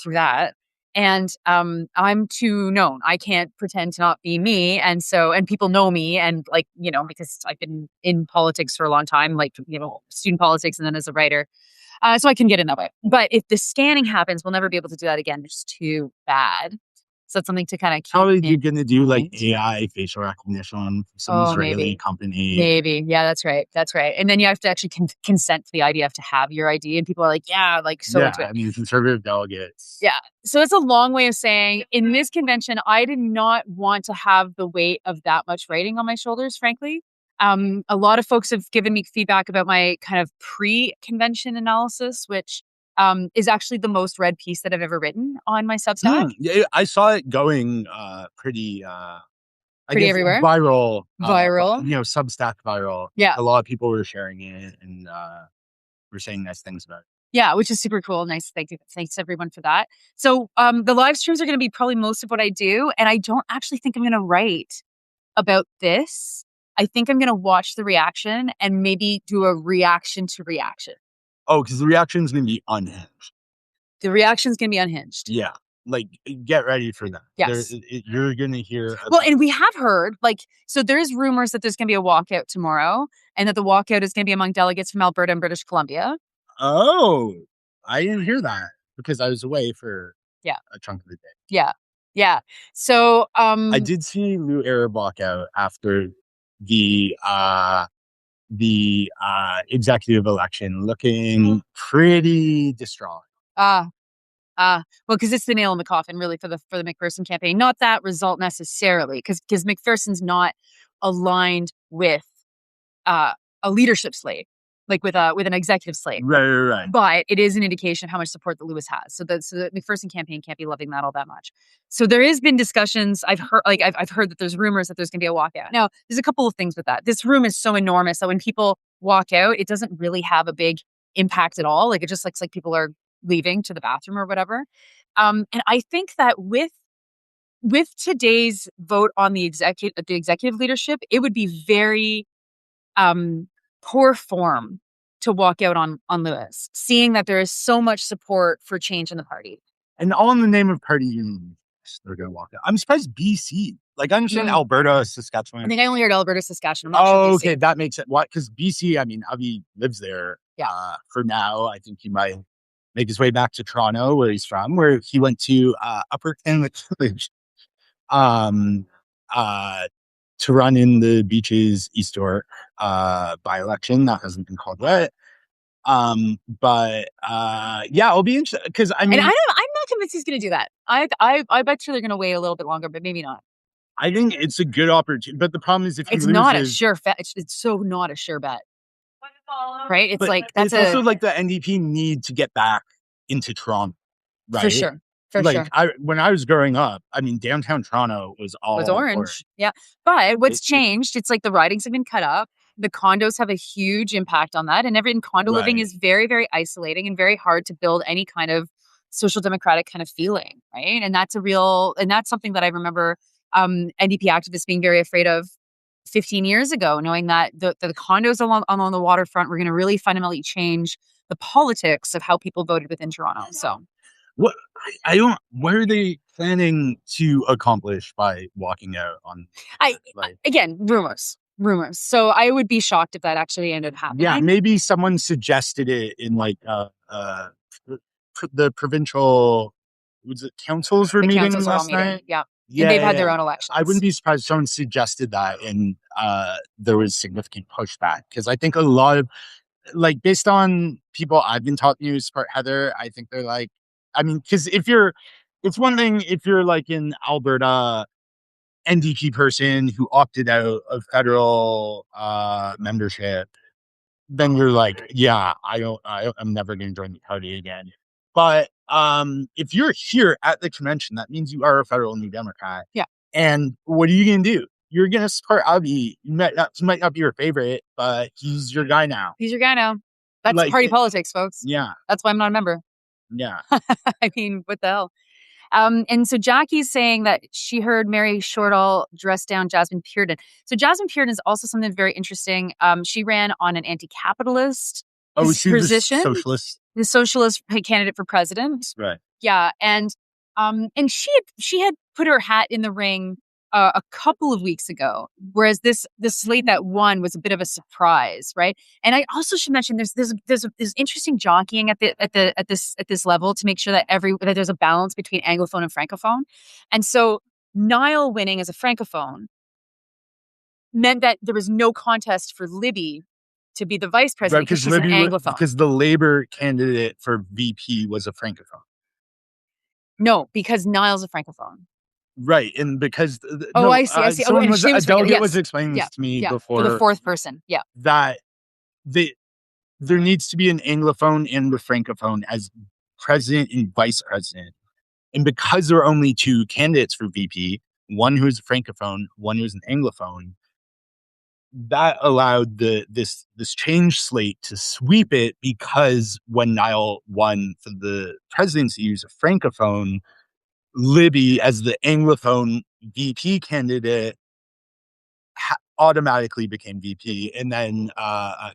through that. And I'm too known. I can't pretend to not be me. And people know me, and like, because I've been in politics for a long time, like, student politics and then as a writer. So I can get in that way. But if the scanning happens, we'll never be able to do that again. It's too bad. So it's something to kind of keep. How are you going to do like AI facial recognition from some Israeli company? Maybe. Yeah, that's right. That's right. And then you have to actually consent to the IDF to have your ID. And people are like, yeah, like so. Yeah, I mean, conservative delegates. Yeah. So it's a long way of saying in this convention, I did not want to have the weight of that much writing on my shoulders, frankly. A lot of folks have given me feedback about my kind of pre-convention analysis, which is actually the most read piece that I've ever written on my Substack. Yeah, I saw it going pretty everywhere. Viral. Substack viral. Yeah. A lot of people were sharing it and were saying nice things about it. Yeah, which is super cool. Nice. Thanks everyone for that. So the live streams are going to be probably most of what I do. And I don't actually think I'm going to write about this. I think I'm going to watch the reaction and maybe do a reaction to reaction. Oh, because the reaction is going to be unhinged. The reaction is going to be unhinged. Yeah. Like, get ready for that. Yes. You're going to hear. Well, and we have heard, so there's rumors that there's going to be a walkout tomorrow and that the walkout is going to be among delegates from Alberta and British Columbia. Oh, I didn't hear that because I was away for a chunk of the day. Yeah. Yeah. So I did see Lou Arab walk out after the executive election, looking pretty distraught. Well, because it's the nail in the coffin, really, for the McPherson campaign. Not that result necessarily, because McPherson's not aligned with a leadership slate, like with an executive slate. Right. But it is an indication of how much support that Lewis has. So the McPherson campaign can't be loving that all that much. So there has been discussions. I've heard that there's rumors that there's going to be a walkout. Now, there's a couple of things with that. This room is so enormous that when people walk out, it doesn't really have a big impact at all. Like, it just looks like people are leaving to the bathroom or whatever. And I think that with today's vote on the executive leadership, it would be very poor form to walk out on Lewis, seeing that there is so much support for change in the party. And all in the name of party union, they're going to walk out. I'm surprised BC. Like, I understand Alberta, Saskatchewan. I think I only heard Alberta, Saskatchewan. I'm not sure BC. Okay, that makes it. What? Because BC, I mean, Avi lives there. Yeah. For now, I think he might make his way back to Toronto, where he's from, where he went to Upper Canada College, to run in the Beaches East York by-election. That hasn't been called yet. But it'll be interesting because I'm not convinced he's going to do that. I bet you they're going to wait a little bit longer, but maybe not. I think it's a good opportunity, but the problem is if he it's loses, not a sure bet. It's so not a sure bet, right? It's like that's also like the NDP need to get back into Toronto, right? For sure. When I was growing up, I mean, downtown Toronto was orange. Yeah, but what's changed? It's like the ridings have been cut up. The condos have a huge impact on that, and condo living is very, very isolating and very hard to build any kind of social democratic kind of feeling, right? And that's something that I remember NDP activists being very afraid of 15 years ago, knowing that the condos along the waterfront were going to really fundamentally change the politics of how people voted within Toronto. So, what are they planning to accomplish by walking out on? Again, rumors. So I would be shocked if that actually ended up happening. Yeah, maybe someone suggested it in like the provincial councils were meeting last night. Yeah. And they've had their own elections. I wouldn't be surprised if someone suggested that and there was significant pushback, because I think a lot of, like, based on people I've been talking to support Heather, I think they're like, I mean, because it's one thing if you're like in Alberta NDP person who opted out of federal membership, then you're like, yeah, I'm never going to join the party again. But if you're here at the convention, that means you are a federal New Democrat. Yeah. And what are you going to do? You're going to support Avi. He might not be your favorite, but he's your guy now. That's like, party politics, folks. Yeah. That's why I'm not a member. Yeah. I mean, what the hell? And so Jackie's saying that she heard Mary Shortall dress down Jasmine Pearden. So Jasmine Pearden is also something very interesting. She ran on an anti-capitalist position. The socialist candidate for president. Right. Yeah. And And she had put her hat in the ring a couple of weeks ago, whereas this slate that won was a bit of a surprise, right? And I also should mention there's interesting jockeying at this level to make sure that that there's a balance between Anglophone and Francophone, and so Niall winning as a Francophone meant that there was no contest for Libby to be the vice president because she's an Anglophone. Because the Labour candidate for VP was a Francophone. No, because Niall's a Francophone. Right, and because I see. A delegate was explaining this to me before. For the fourth person, that there needs to be an Anglophone and a Francophone as president and vice president, and because there are only two candidates for VP, one who is a Francophone, one who is an Anglophone, that allowed this change slate to sweep it, because when Niall won for the presidency, he was a Francophone. Libby, as the Anglophone VP candidate, automatically became VP, and then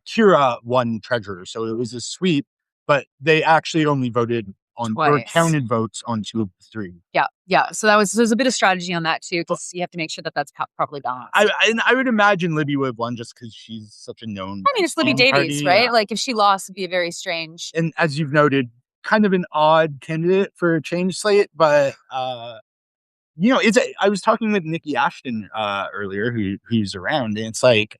Kira won treasurer. So it was a sweep, but they actually only voted on or counted votes on 2 of the 3. Yeah. So there's a bit of strategy on that too, because you have to make sure that that's properly balanced. I would imagine Libby would have won just because she's such a known. I mean, it's Libby Davies, right? Yeah. Like if she lost, it'd be a very strange. And as you've noted, kind of an odd candidate for a change slate, but I was talking with Nikki Ashton earlier, who's around, and it's like,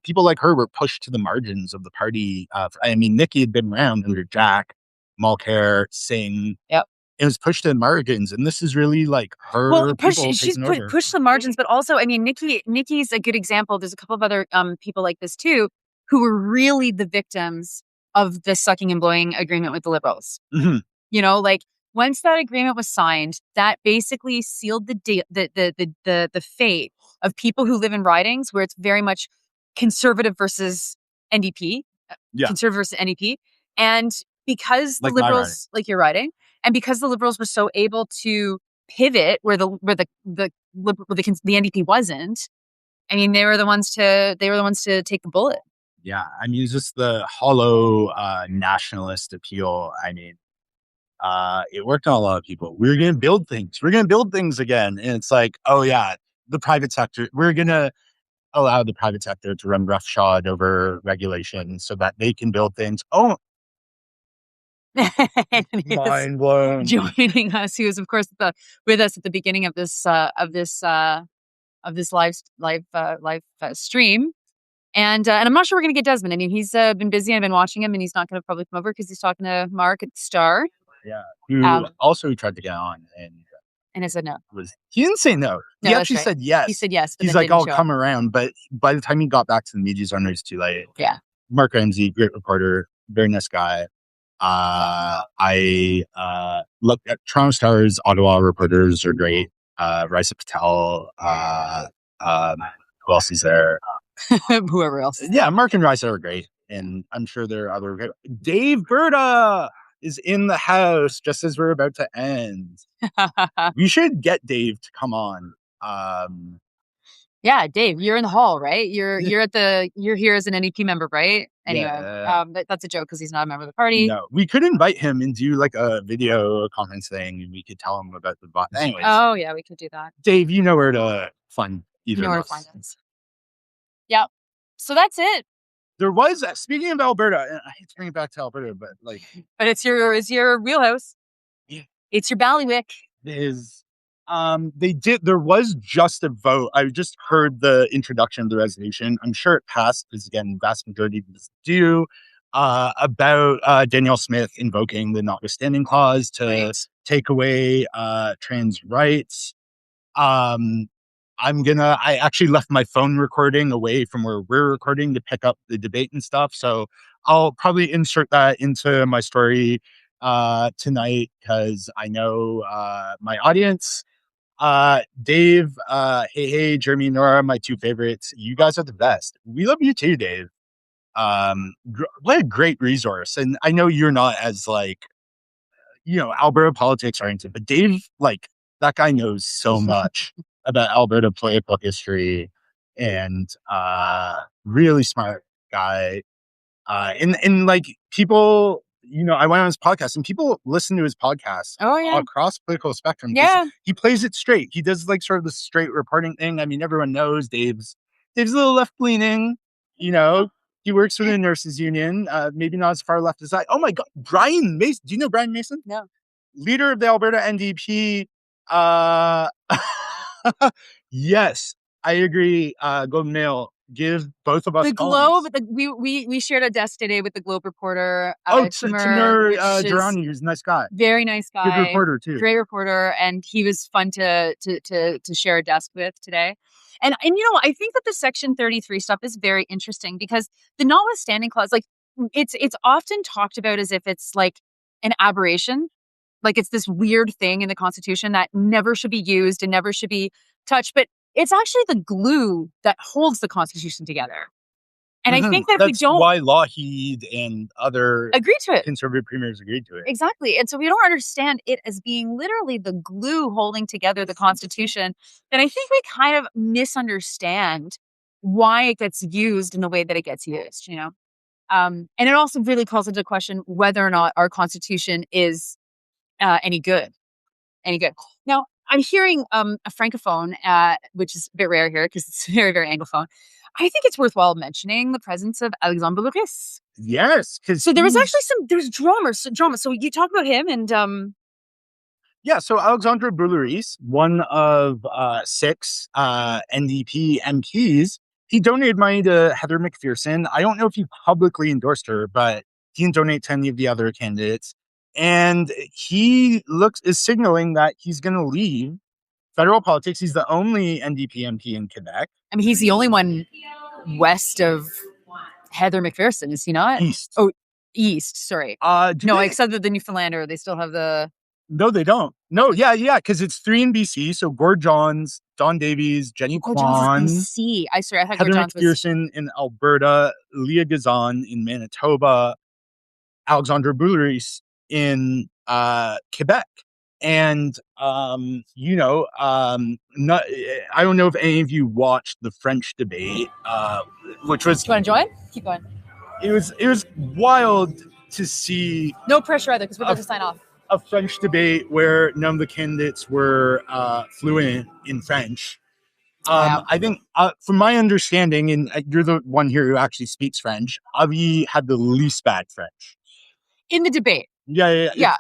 people like her were pushed to the margins of the party. I mean, Nikki had been around under Jack, Mulcair, Singh. Yep. It was pushed to the margins, and this is really like her. Well, she's pushed to the margins, but also, I mean, Nikki's a good example. There's a couple of other people like this too, who were really the victims of the sucking and blowing agreement with the Liberals. Mm-hmm. Once that agreement was signed, that basically sealed the fate of people who live in ridings where it's very much conservative versus NDP, conservative versus NDP, and because the Liberals, like your riding, and because the Liberals were so able to pivot where the NDP wasn't, I mean, they were the ones to take the bullet. Yeah, I mean, it's just the hollow nationalist appeal. I mean, it worked on a lot of people. We're going to build things. We're going to build things again. And it's like, oh yeah, the private sector, we're going to allow the private sector to run roughshod over regulation so that they can build things. Oh, mind blown. Joining us, he was, of course, with us at the beginning of this live stream. And I'm not sure we're going to get Desmond. I mean, he's been busy. I've been watching him, and he's not going to probably come over because he's talking to Mark at the Star. Yeah, who also tried to get on, and I said no. He didn't say no. He actually said yes. He said yes. But he's like, I'll come around. But by the time he got back to the media zone, it was too late. Yeah. Mark Ramsey, great reporter, very nice guy. I looked at Toronto Star's Ottawa reporters are great. Raisa Patel. Who else is there? Whoever else. Yeah, Mark and Raisa are great, and I'm sure there are other great. Dave Berta is in the house just as we're about to end. We should get Dave to come on. Yeah, Dave, you're in the hall, right? You're here as an NDP member, right? Anyway, that's a joke because he's not a member of the party. No, we could invite him and do like a video conference thing, and we could tell him about the bot. Anyways. Oh yeah, we could do that. Dave, you know where to find either. You know where to find us. Yeah. So that's it. There was, speaking of Alberta, and I hate to bring it back to Alberta, but it's your wheelhouse. Yeah. It's your ballywick. It is. There was just a vote. I just heard the introduction of the resolution. I'm sure it passed because, again, vast majority of this do, about Danielle Smith invoking the notwithstanding clause to take away trans rights. I actually left my phone recording away from where we're recording to pick up the debate and stuff. So I'll probably insert that into my story tonight because I know my audience. Dave, hey, Jeremy, Nora, my two favorites. You guys are the best. We love you too, Dave. What a great resource. And I know you're not as Alberta politics oriented, but Dave, that guy knows so much about Alberta political history and really smart guy. And people I went on his podcast and people listen to his podcast across political spectrum. Yeah. He plays it straight. He does like sort of the straight reporting thing. I mean, everyone knows Dave's a little left leaning, he works for the nurses union, maybe not as far left as I. Oh my God, Brian Mason. Do you know Brian Mason? No. Leader of the Alberta NDP. Yes, I agree. Golden Mail, give both of us The columns. Globe. We shared a desk today with the Globe reporter. Timur Durrani, who's a nice guy. Very nice guy. Good reporter too. Great reporter, and he was fun to share a desk with today. And I think that the Section 33 stuff is very interesting because the notwithstanding clause, like it's often talked about as if it's like an aberration. Like it's this weird thing in the Constitution that never should be used and never should be touched. But it's actually the glue that holds the Constitution together. And I think that if we don't... That's why Lougheed and other agree to it. Conservative premiers agreed to it. Exactly. And so we don't understand it as being literally the glue holding together the Constitution, then I think we kind of misunderstand why it gets used in the way that it gets used, And it also really calls into question whether or not our Constitution is any good. Now, I'm hearing a francophone, which is a bit rare here because it's very, very anglophone. I think it's worthwhile mentioning the presence of Alexandre Boulris. Yes, because so there was actually there's drama. So you talk about him and so Alexandre Boulris, one of 6 NDP MPs, he donated money to Heather McPherson. I don't know if he publicly endorsed her, but he didn't donate to any of the other candidates. And he is signaling that he's going to leave federal politics. He's the only NDP MP in Quebec. I mean, he's the only one west of Heather McPherson, is he not? East. Oh, east. Sorry. Except that the Newfoundlander, they still have the... No, they don't. No, yeah, because it's 3 in BC. So Gord Johns, Don Davies, Jenny Kwan. BC. I thought Heather Gord Johns McPherson in Alberta, Leah Gazan in Manitoba, Alexandre Boulris in Quebec. And, I don't know if any of you watched the French debate, which was... Do you want to join? Keep going. It was wild to see... No pressure either, because we're about to sign off. A French debate where none of the candidates were fluent in French. I think, from my understanding, and you're the one here who actually speaks French, Avi had the least bad French. In the debate. Yeah.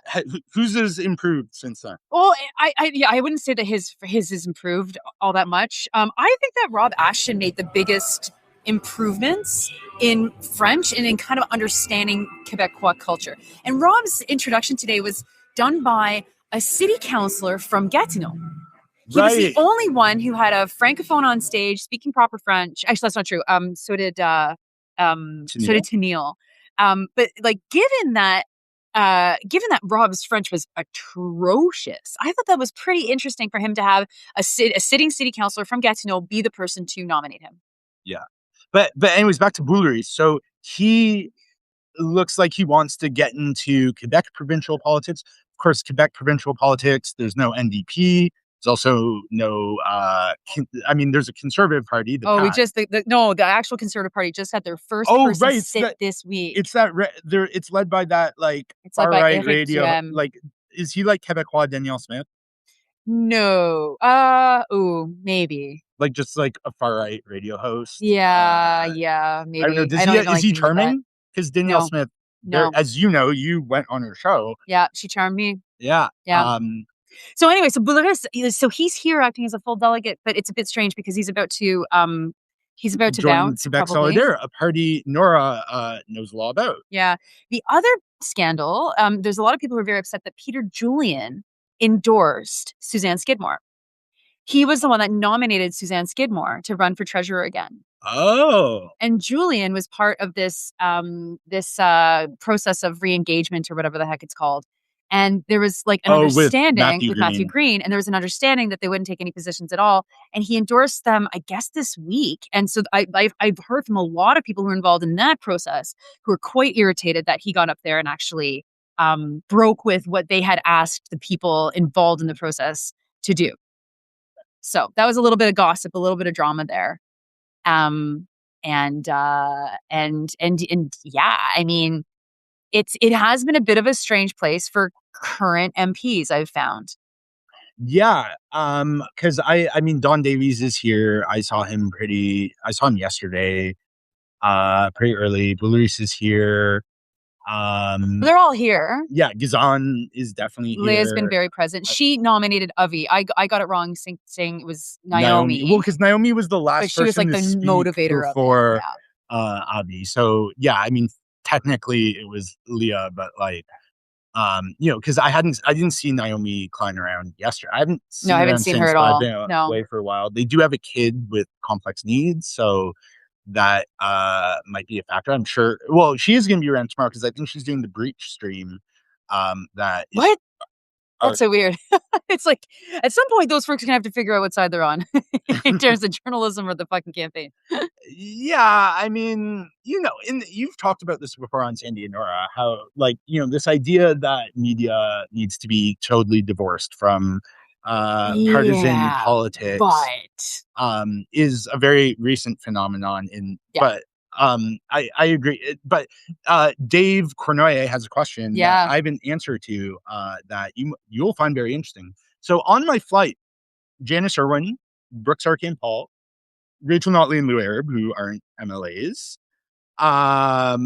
Whose has improved since then? Well, I wouldn't say that his has improved all that much. I think that Rob Ashton made the biggest improvements in French and in kind of understanding Quebecois culture. And Rob's introduction today was done by a city councillor from Gatineau. He was the only one who had a francophone on stage speaking proper French. Actually, that's not true. So did Tennille. But like, given that Rob's French was atrocious, I thought that was pretty interesting for him to have a sitting city councillor from Gatineau be the person to nominate him. Yeah. But anyways, back to Boulris. So he looks like he wants to get into Quebec provincial politics. Of course, Quebec provincial politics, there's no NDP. There's also no, there's a Conservative Party. The actual Conservative Party just had their first person sit this week. It's it's led by that, like, far-right radio. Like, is he like Quebecois Danielle Smith? No. Maybe. Like, just like a far-right radio host? Yeah, maybe. I don't know. Is he charming? Because Danielle Smith, as you know, you went on her show. Yeah, she charmed me. Yeah. So anyway, so Boulris, so he's here acting as a full delegate, but it's a bit strange because he's about to bounce. Quebec Solidaire, a party Nora knows a lot about. Yeah. The other scandal, there's a lot of people who are very upset that Peter Julian endorsed Suzanne Skidmore. He was the one that nominated Suzanne Skidmore to run for treasurer again. Oh. And Julian was part of this process of re-engagement or whatever the heck it's called. And there was like an understanding with Matthew Green, and there was an understanding that they wouldn't take any positions at all. And he endorsed them, I guess, this week. And so I've heard from a lot of people who are involved in that process who are quite irritated that he got up there and actually broke with what they had asked the people involved in the process to do. So that was a little bit of gossip, a little bit of drama there. And yeah, I mean, it has been a bit of a strange place for current MPs, I've found. Yeah, because I mean, Don Davies is here. I saw him yesterday, pretty early. Belarus is here. They're all here. Yeah, Gazan is definitely Leah's been here. very present. She nominated Avi. I got it wrong saying it was Naomi. Well, because Naomi was the last But she was person like to the speak motivator before of it. Avi. So yeah, I mean, technically it was Leah, but like, because I didn't see Naomi Klein around yesterday. I haven't No, I haven't seen her at all. I've been No. away for a while. They do have a kid with complex needs, so that might be a factor. I'm sure. Well, she is going to be around tomorrow because I think she's doing the Breach stream. That is, What? That's so weird. It's like at some point those folks are gonna have to figure out what side they're on in terms of journalism or the fucking campaign. Yeah, I mean, you've talked about this before on Sandy and Nora, how like, this idea that media needs to be totally divorced from partisan politics, but is a very recent phenomenon but I agree. But Dave Cornoyer has a question that I have an answer to that you'll find very interesting. So on my flight, Janice Irwin, Brooks Arcane Paul, Rachel Notley and Lou Arab, who aren't MLAs. I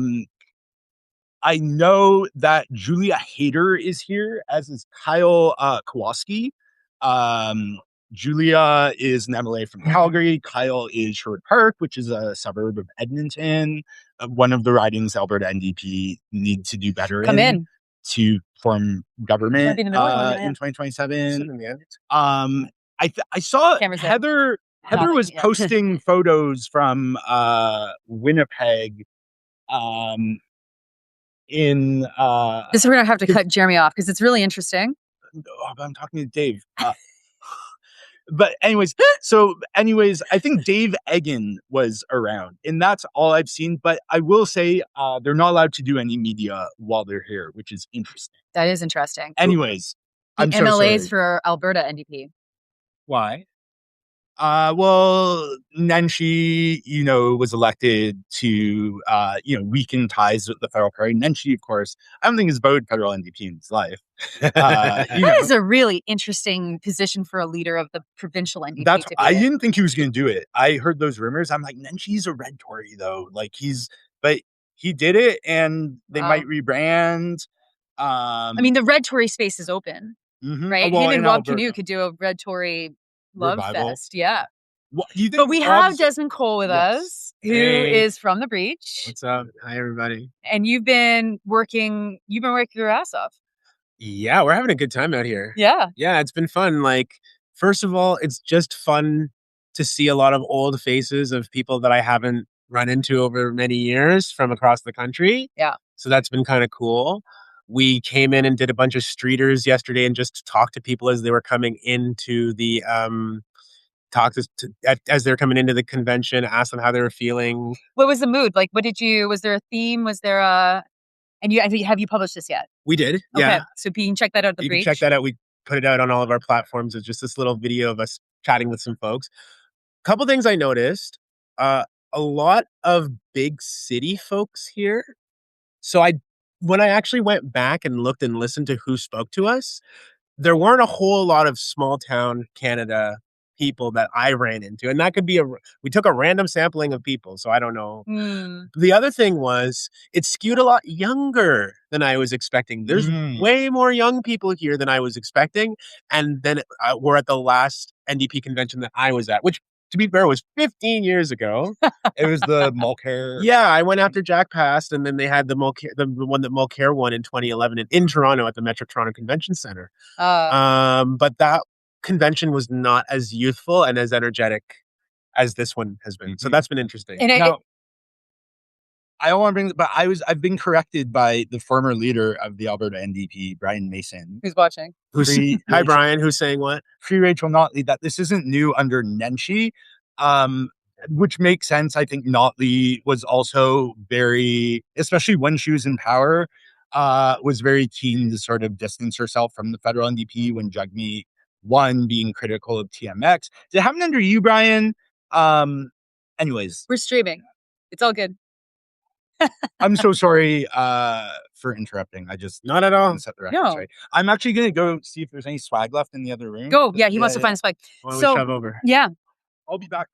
know that Julia Hayter is here, as is Kyle Kowalski. Julia is an MLA from Calgary. Kyle is Sherwood Park, which is a suburb of Edmonton. One of the ridings Alberta NDP need to do better in to form government in 2027. I saw Heather was posting photos from Winnipeg. This we're gonna have to cut Jeremy off because it's really interesting. I'm talking to Dave. But anyways, I think Dave Egan was around, and that's all I've seen. But I will say they're not allowed to do any media while they're here, which is interesting. That is interesting. Anyways, I'm MLAs for Alberta NDP. Why? Well, Nenshi, was elected to, weaken ties with the federal party. Nenshi, of course, I don't think has voted federal NDP in his life. That is a really interesting position for a leader of the provincial NDP. I didn't think he was going to do it. I heard those rumors. I'm like, Nenshi's a red Tory though. Like but he did it, and they might rebrand. I mean, the red Tory space is open, right? Well, him and Rob Canoe could do a red Tory love fest, yeah. But we have Desmond Cole with us, who is from the Breach. What's up? Hi, everybody. And you've been working your ass off. Yeah, we're having a good time out here. Yeah, it's been fun. Like, first of all, it's just fun to see a lot of old faces of people that I haven't run into over many years from across the country. Yeah, so that's been kind of cool. We came in and did a bunch of streeters yesterday and just talked to people as they were coming into the as they're coming into the convention, asked them how they were feeling. What was the mood? Like, was there a theme? Was there have you published this yet? We did. Okay. Yeah. So you can check that out at the Breach. You can check that out. We put it out on all of our platforms. It's just this little video of us chatting with some folks. A couple things I noticed. A lot of big city folks here. So when I actually went back and looked and listened to who spoke to us, there weren't a whole lot of small town Canada people that I ran into. And that could be we took a random sampling of people. So I don't know. The other thing was it skewed a lot younger than I was expecting. There's way more young people here than I was expecting. And then we're at the last NDP convention that I was at, which, to be fair, was 15 years ago. It was the Mulcair. Yeah, I went after Jack passed, and then they had the one that Mulcair won in 2011 in Toronto at the Metro Toronto Convention Center. But that convention was not as youthful and as energetic as this one has been. So that's been interesting. I don't want to bring, but I've been corrected by the former leader of the Alberta NDP, Brian Mason, who's watching. Hi, Brian. Who's saying what? Free Rachel Notley, that this isn't new under Nenshi, which makes sense. I think Notley was also very, especially when she was in power, was very keen to sort of distance herself from the federal NDP when Jagmeet won, being critical of TMX. Did it happen under you, Brian? Anyways, we're streaming. It's all good. I'm so sorry for interrupting. I just Not at all. didn't set the record No. straight. I'm actually going to go see if there's any swag left in the other room. Go. Yeah, he wants to find a spike. Why don't we shove over? Yeah. I'll be back.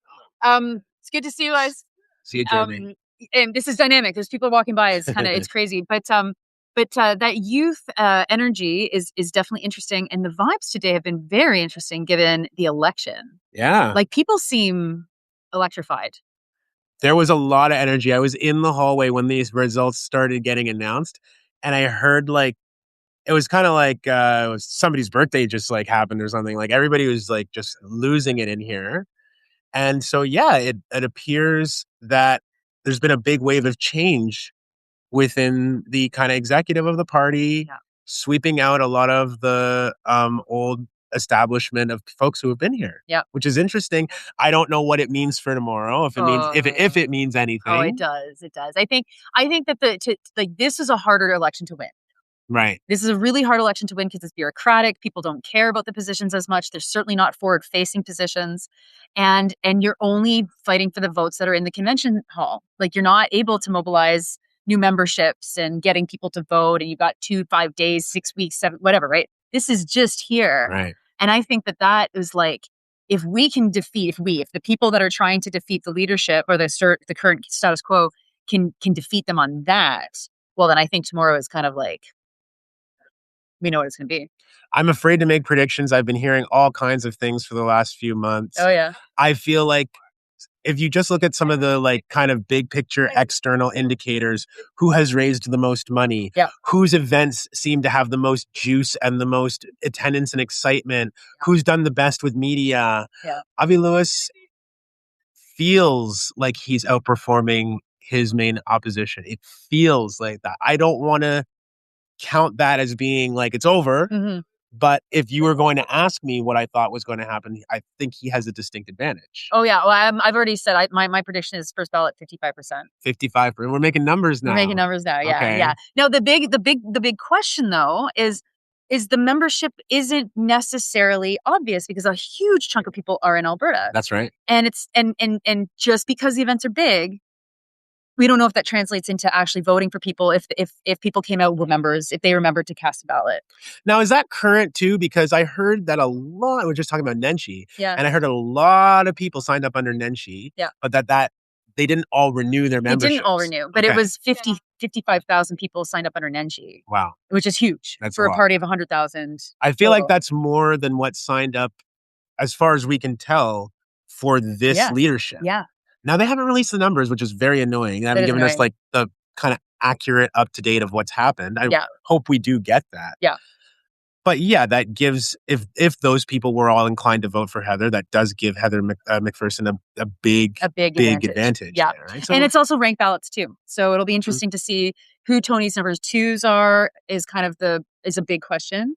It's good to see you guys. See you, Jeremy. And this is dynamic. There's people walking by. It's kind of it's crazy. But that youth energy is definitely interesting, and the vibes today have been very interesting given the election. Yeah. Like people seem electrified. There was a lot of energy. I was in the hallway when these results started getting announced, and I heard like it was kind of like it was somebody's birthday just like happened or something. Like everybody was like just losing it in here. And so yeah, it appears that there's been a big wave of change within the kind of executive of the party, sweeping out a lot of the old establishment of folks who have been here. Yeah, which is interesting. I don't know what it means for tomorrow. If it means if it means anything. Oh, it does. It does. I think that this is a harder election to win. Right. This is a really hard election to win because it's bureaucratic. People don't care about the positions as much. They're certainly not forward-facing positions, and you're only fighting for the votes that are in the convention hall. Like you're not able to mobilize new memberships and getting people to vote. And you've got 2, 5 days, 6 weeks, 7, whatever. Right. This is just here. Right. And I think that is like if we can defeat if the people that are trying to defeat the leadership or the current status quo can defeat them on that. Well, then I think tomorrow is kind of like. We know what it's going to be. I'm afraid to make predictions. I've been hearing all kinds of things for the last few months. Oh, yeah. I feel like if you just look at some of the like kind of big picture external indicators, who has raised the most money, whose events seem to have the most juice and the most attendance and excitement, who's done the best with media. Avi Lewis feels like he's outperforming his main opposition. It feels like that. I don't want to count that as being like it's over. Mm-hmm. But if you were going to ask me what I thought was going to happen, I think he has a distinct advantage. Oh yeah, well I've already said my prediction is first ballot 55%. 55%. We're making numbers now. We're making numbers now. Yeah, okay. Yeah. Now the big question though is the membership isn't necessarily obvious because a huge chunk of people are in Alberta. That's right. And it's and just because the events are big, we don't know if that translates into actually voting for people. If people came out, if they remembered to cast a ballot. Now, is that current too? Because I heard that we're just talking about Nenshi. Yeah. And I heard a lot of people signed up under Nenshi. Yeah. But that they didn't all renew their membership. They didn't all renew, but it was 55,000 people signed up under Nenshi. Wow. Which is huge for a party of 100,000. I feel like that's more than what signed up, as far as we can tell, for this leadership. Yeah. Now, they haven't released the numbers, which is very annoying. They haven't given us like the kind of accurate up-to-date of what's happened. I hope we do get that. Yeah. But yeah, that gives, if those people were all inclined to vote for Heather, that does give Heather McPherson a big advantage. Yeah. There, right? So, and it's also ranked ballots too. So it'll be interesting to see who Tony's numbers 2s are is a big question.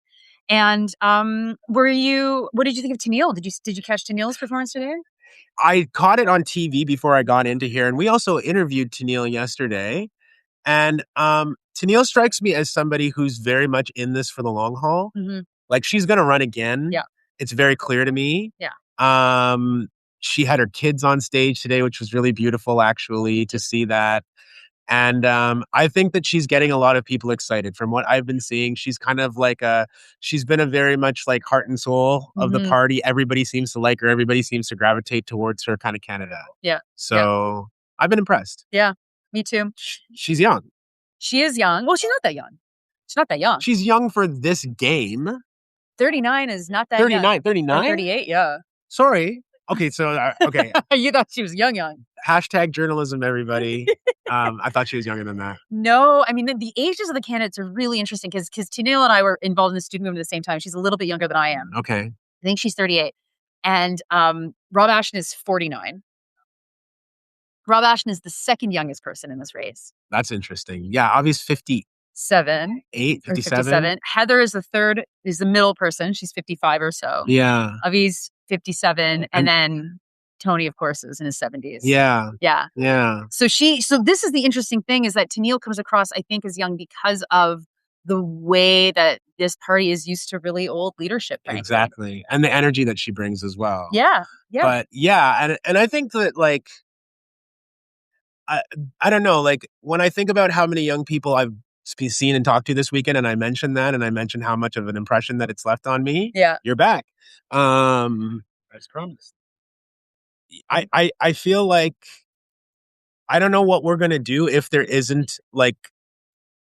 And what did you think of Tennille? Did you catch Tennille's performance today? I caught it on TV before I got into here, and we also interviewed Tennille yesterday. And Tennille strikes me as somebody who's very much in this for the long haul. Mm-hmm. Like she's going to run again. Yeah, it's very clear to me. Yeah. She had her kids on stage today, which was really beautiful, actually, to see that. And I think that she's getting a lot of people excited. From what I've been seeing, she's kind of like she's been a very much like heart and soul of the party. Everybody seems to like her. Everybody seems to gravitate towards her kind of candidate. Yeah. So I've been impressed. Yeah, me too. She's young. She is young. Well, she's not that young. She's not that young. She's young for this game. 39 is not that 39, young. 39? 38, yeah. Sorry. Okay, so, okay. You thought she was young. Hashtag journalism, everybody. I thought she was younger than that. No, I mean, the ages of the candidates are really interesting because Tennille and I were involved in the student movement at the same time. She's a little bit younger than I am. Okay. I think she's 38. And Rob Ashton is 49. Rob Ashton is the second youngest person in this race. That's interesting. Yeah, Avi's 57. 57. Heather is the middle person. She's 55 or so. Yeah. Avi's 57. And then Tony, of course, is in his 70s. Yeah. Yeah. Yeah. So this is the interesting thing is that Tennille comes across, I think, as young because of the way that this party is used to really old leadership. Frankly. Exactly. And the energy that she brings as well. Yeah. Yeah. But yeah. And I think that like, I don't know. Like when I think about how many young people I've seen and talked to this weekend, and I mentioned that, and I mentioned how much of an impression that it's left on me. Yeah. You're back. As promised. I feel like I don't know what we're gonna do if there isn't like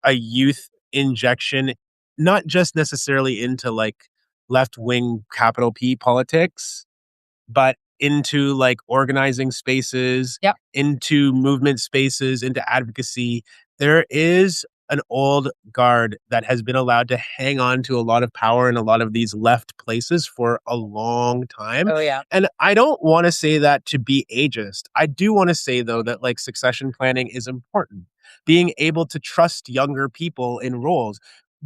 a youth injection, not just necessarily into like left wing capital P politics, but into like organizing spaces, Yep. into movement spaces, into advocacy. There is an old guard that has been allowed to hang on to a lot of power in a lot of these left places for a long time. Oh yeah. And I don't want to say that to be ageist. I do want to say, though, that like succession planning is important. Being able to trust younger people in roles.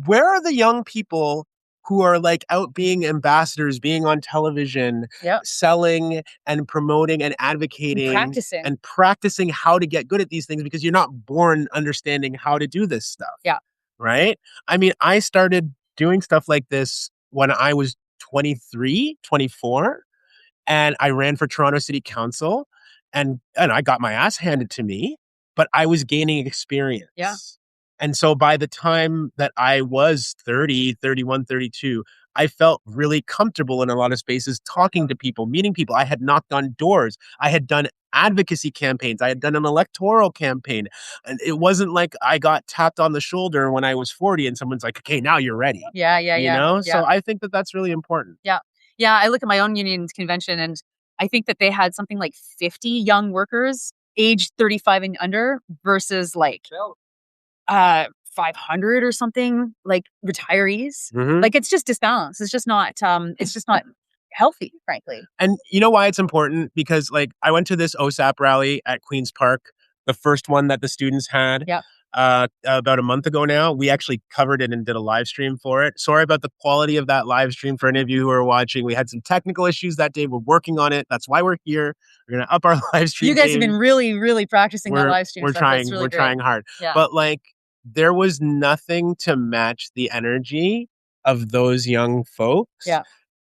Where are the young people who are like out being ambassadors, being on television, Yep. selling and promoting and advocating And practicing. practicing how to get good at these things because you're not born understanding how to do this stuff. Yeah. Right? I mean, I started doing stuff like this when I was 23, 24, and I ran for Toronto City Council and I got my ass handed to me, but I was gaining experience. Yeah. And so by the time that I was 30, 31, 32, I felt really comfortable in a lot of spaces, talking to people, meeting people. I had knocked on doors. I had done advocacy campaigns. I had done an electoral campaign. And it wasn't like I got tapped on the shoulder when I was 40 and someone's like, okay, now you're ready. Yeah. You know? So I think that that's really important. Yeah. I look at my own union's convention and I think that they had something like 50 young workers aged 35 and under versus like 500 or something like retirees. Mhm. Like it's just disbalanced. It's just not healthy, frankly. And you know why it's important? Because like I went to this OSAP rally at Queen's Park, the first one that the students had. Yep. About a month ago now. We actually covered it and did a live stream for it. Sorry about the quality of that live stream for any of you who are watching. We had some technical issues that day. We're working on it. That's why we're here. We're going to up our live stream. You guys have been really, really practicing that live stream. We're stuff. trying. Really we're great. trying hard. Yeah. But like, there was nothing to match the energy of those young folks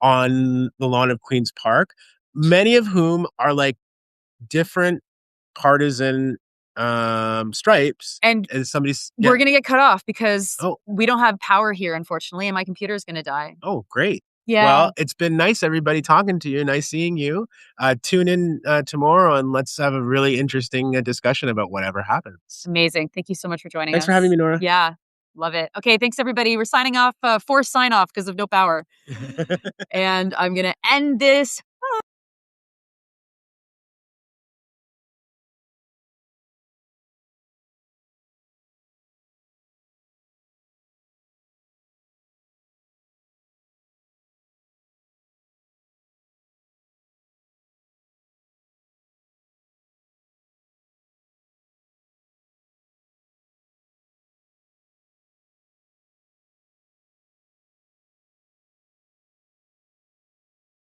on the lawn of Queen's Park, many of whom are like different partisan stripes. And somebody's we're going to get cut off because Oh. we don't have power here, unfortunately, and my computer is going to die. Oh, great. Yeah. Well, it's been nice, everybody, talking to you. Nice seeing you. Tune in tomorrow and let's have a really interesting discussion about whatever happens. Amazing. Thank you so much for joining us. Thanks for having me, Nora. Yeah. Love it. Okay. Thanks, everybody. We're signing off, forced sign off because of no power. And I'm going to end this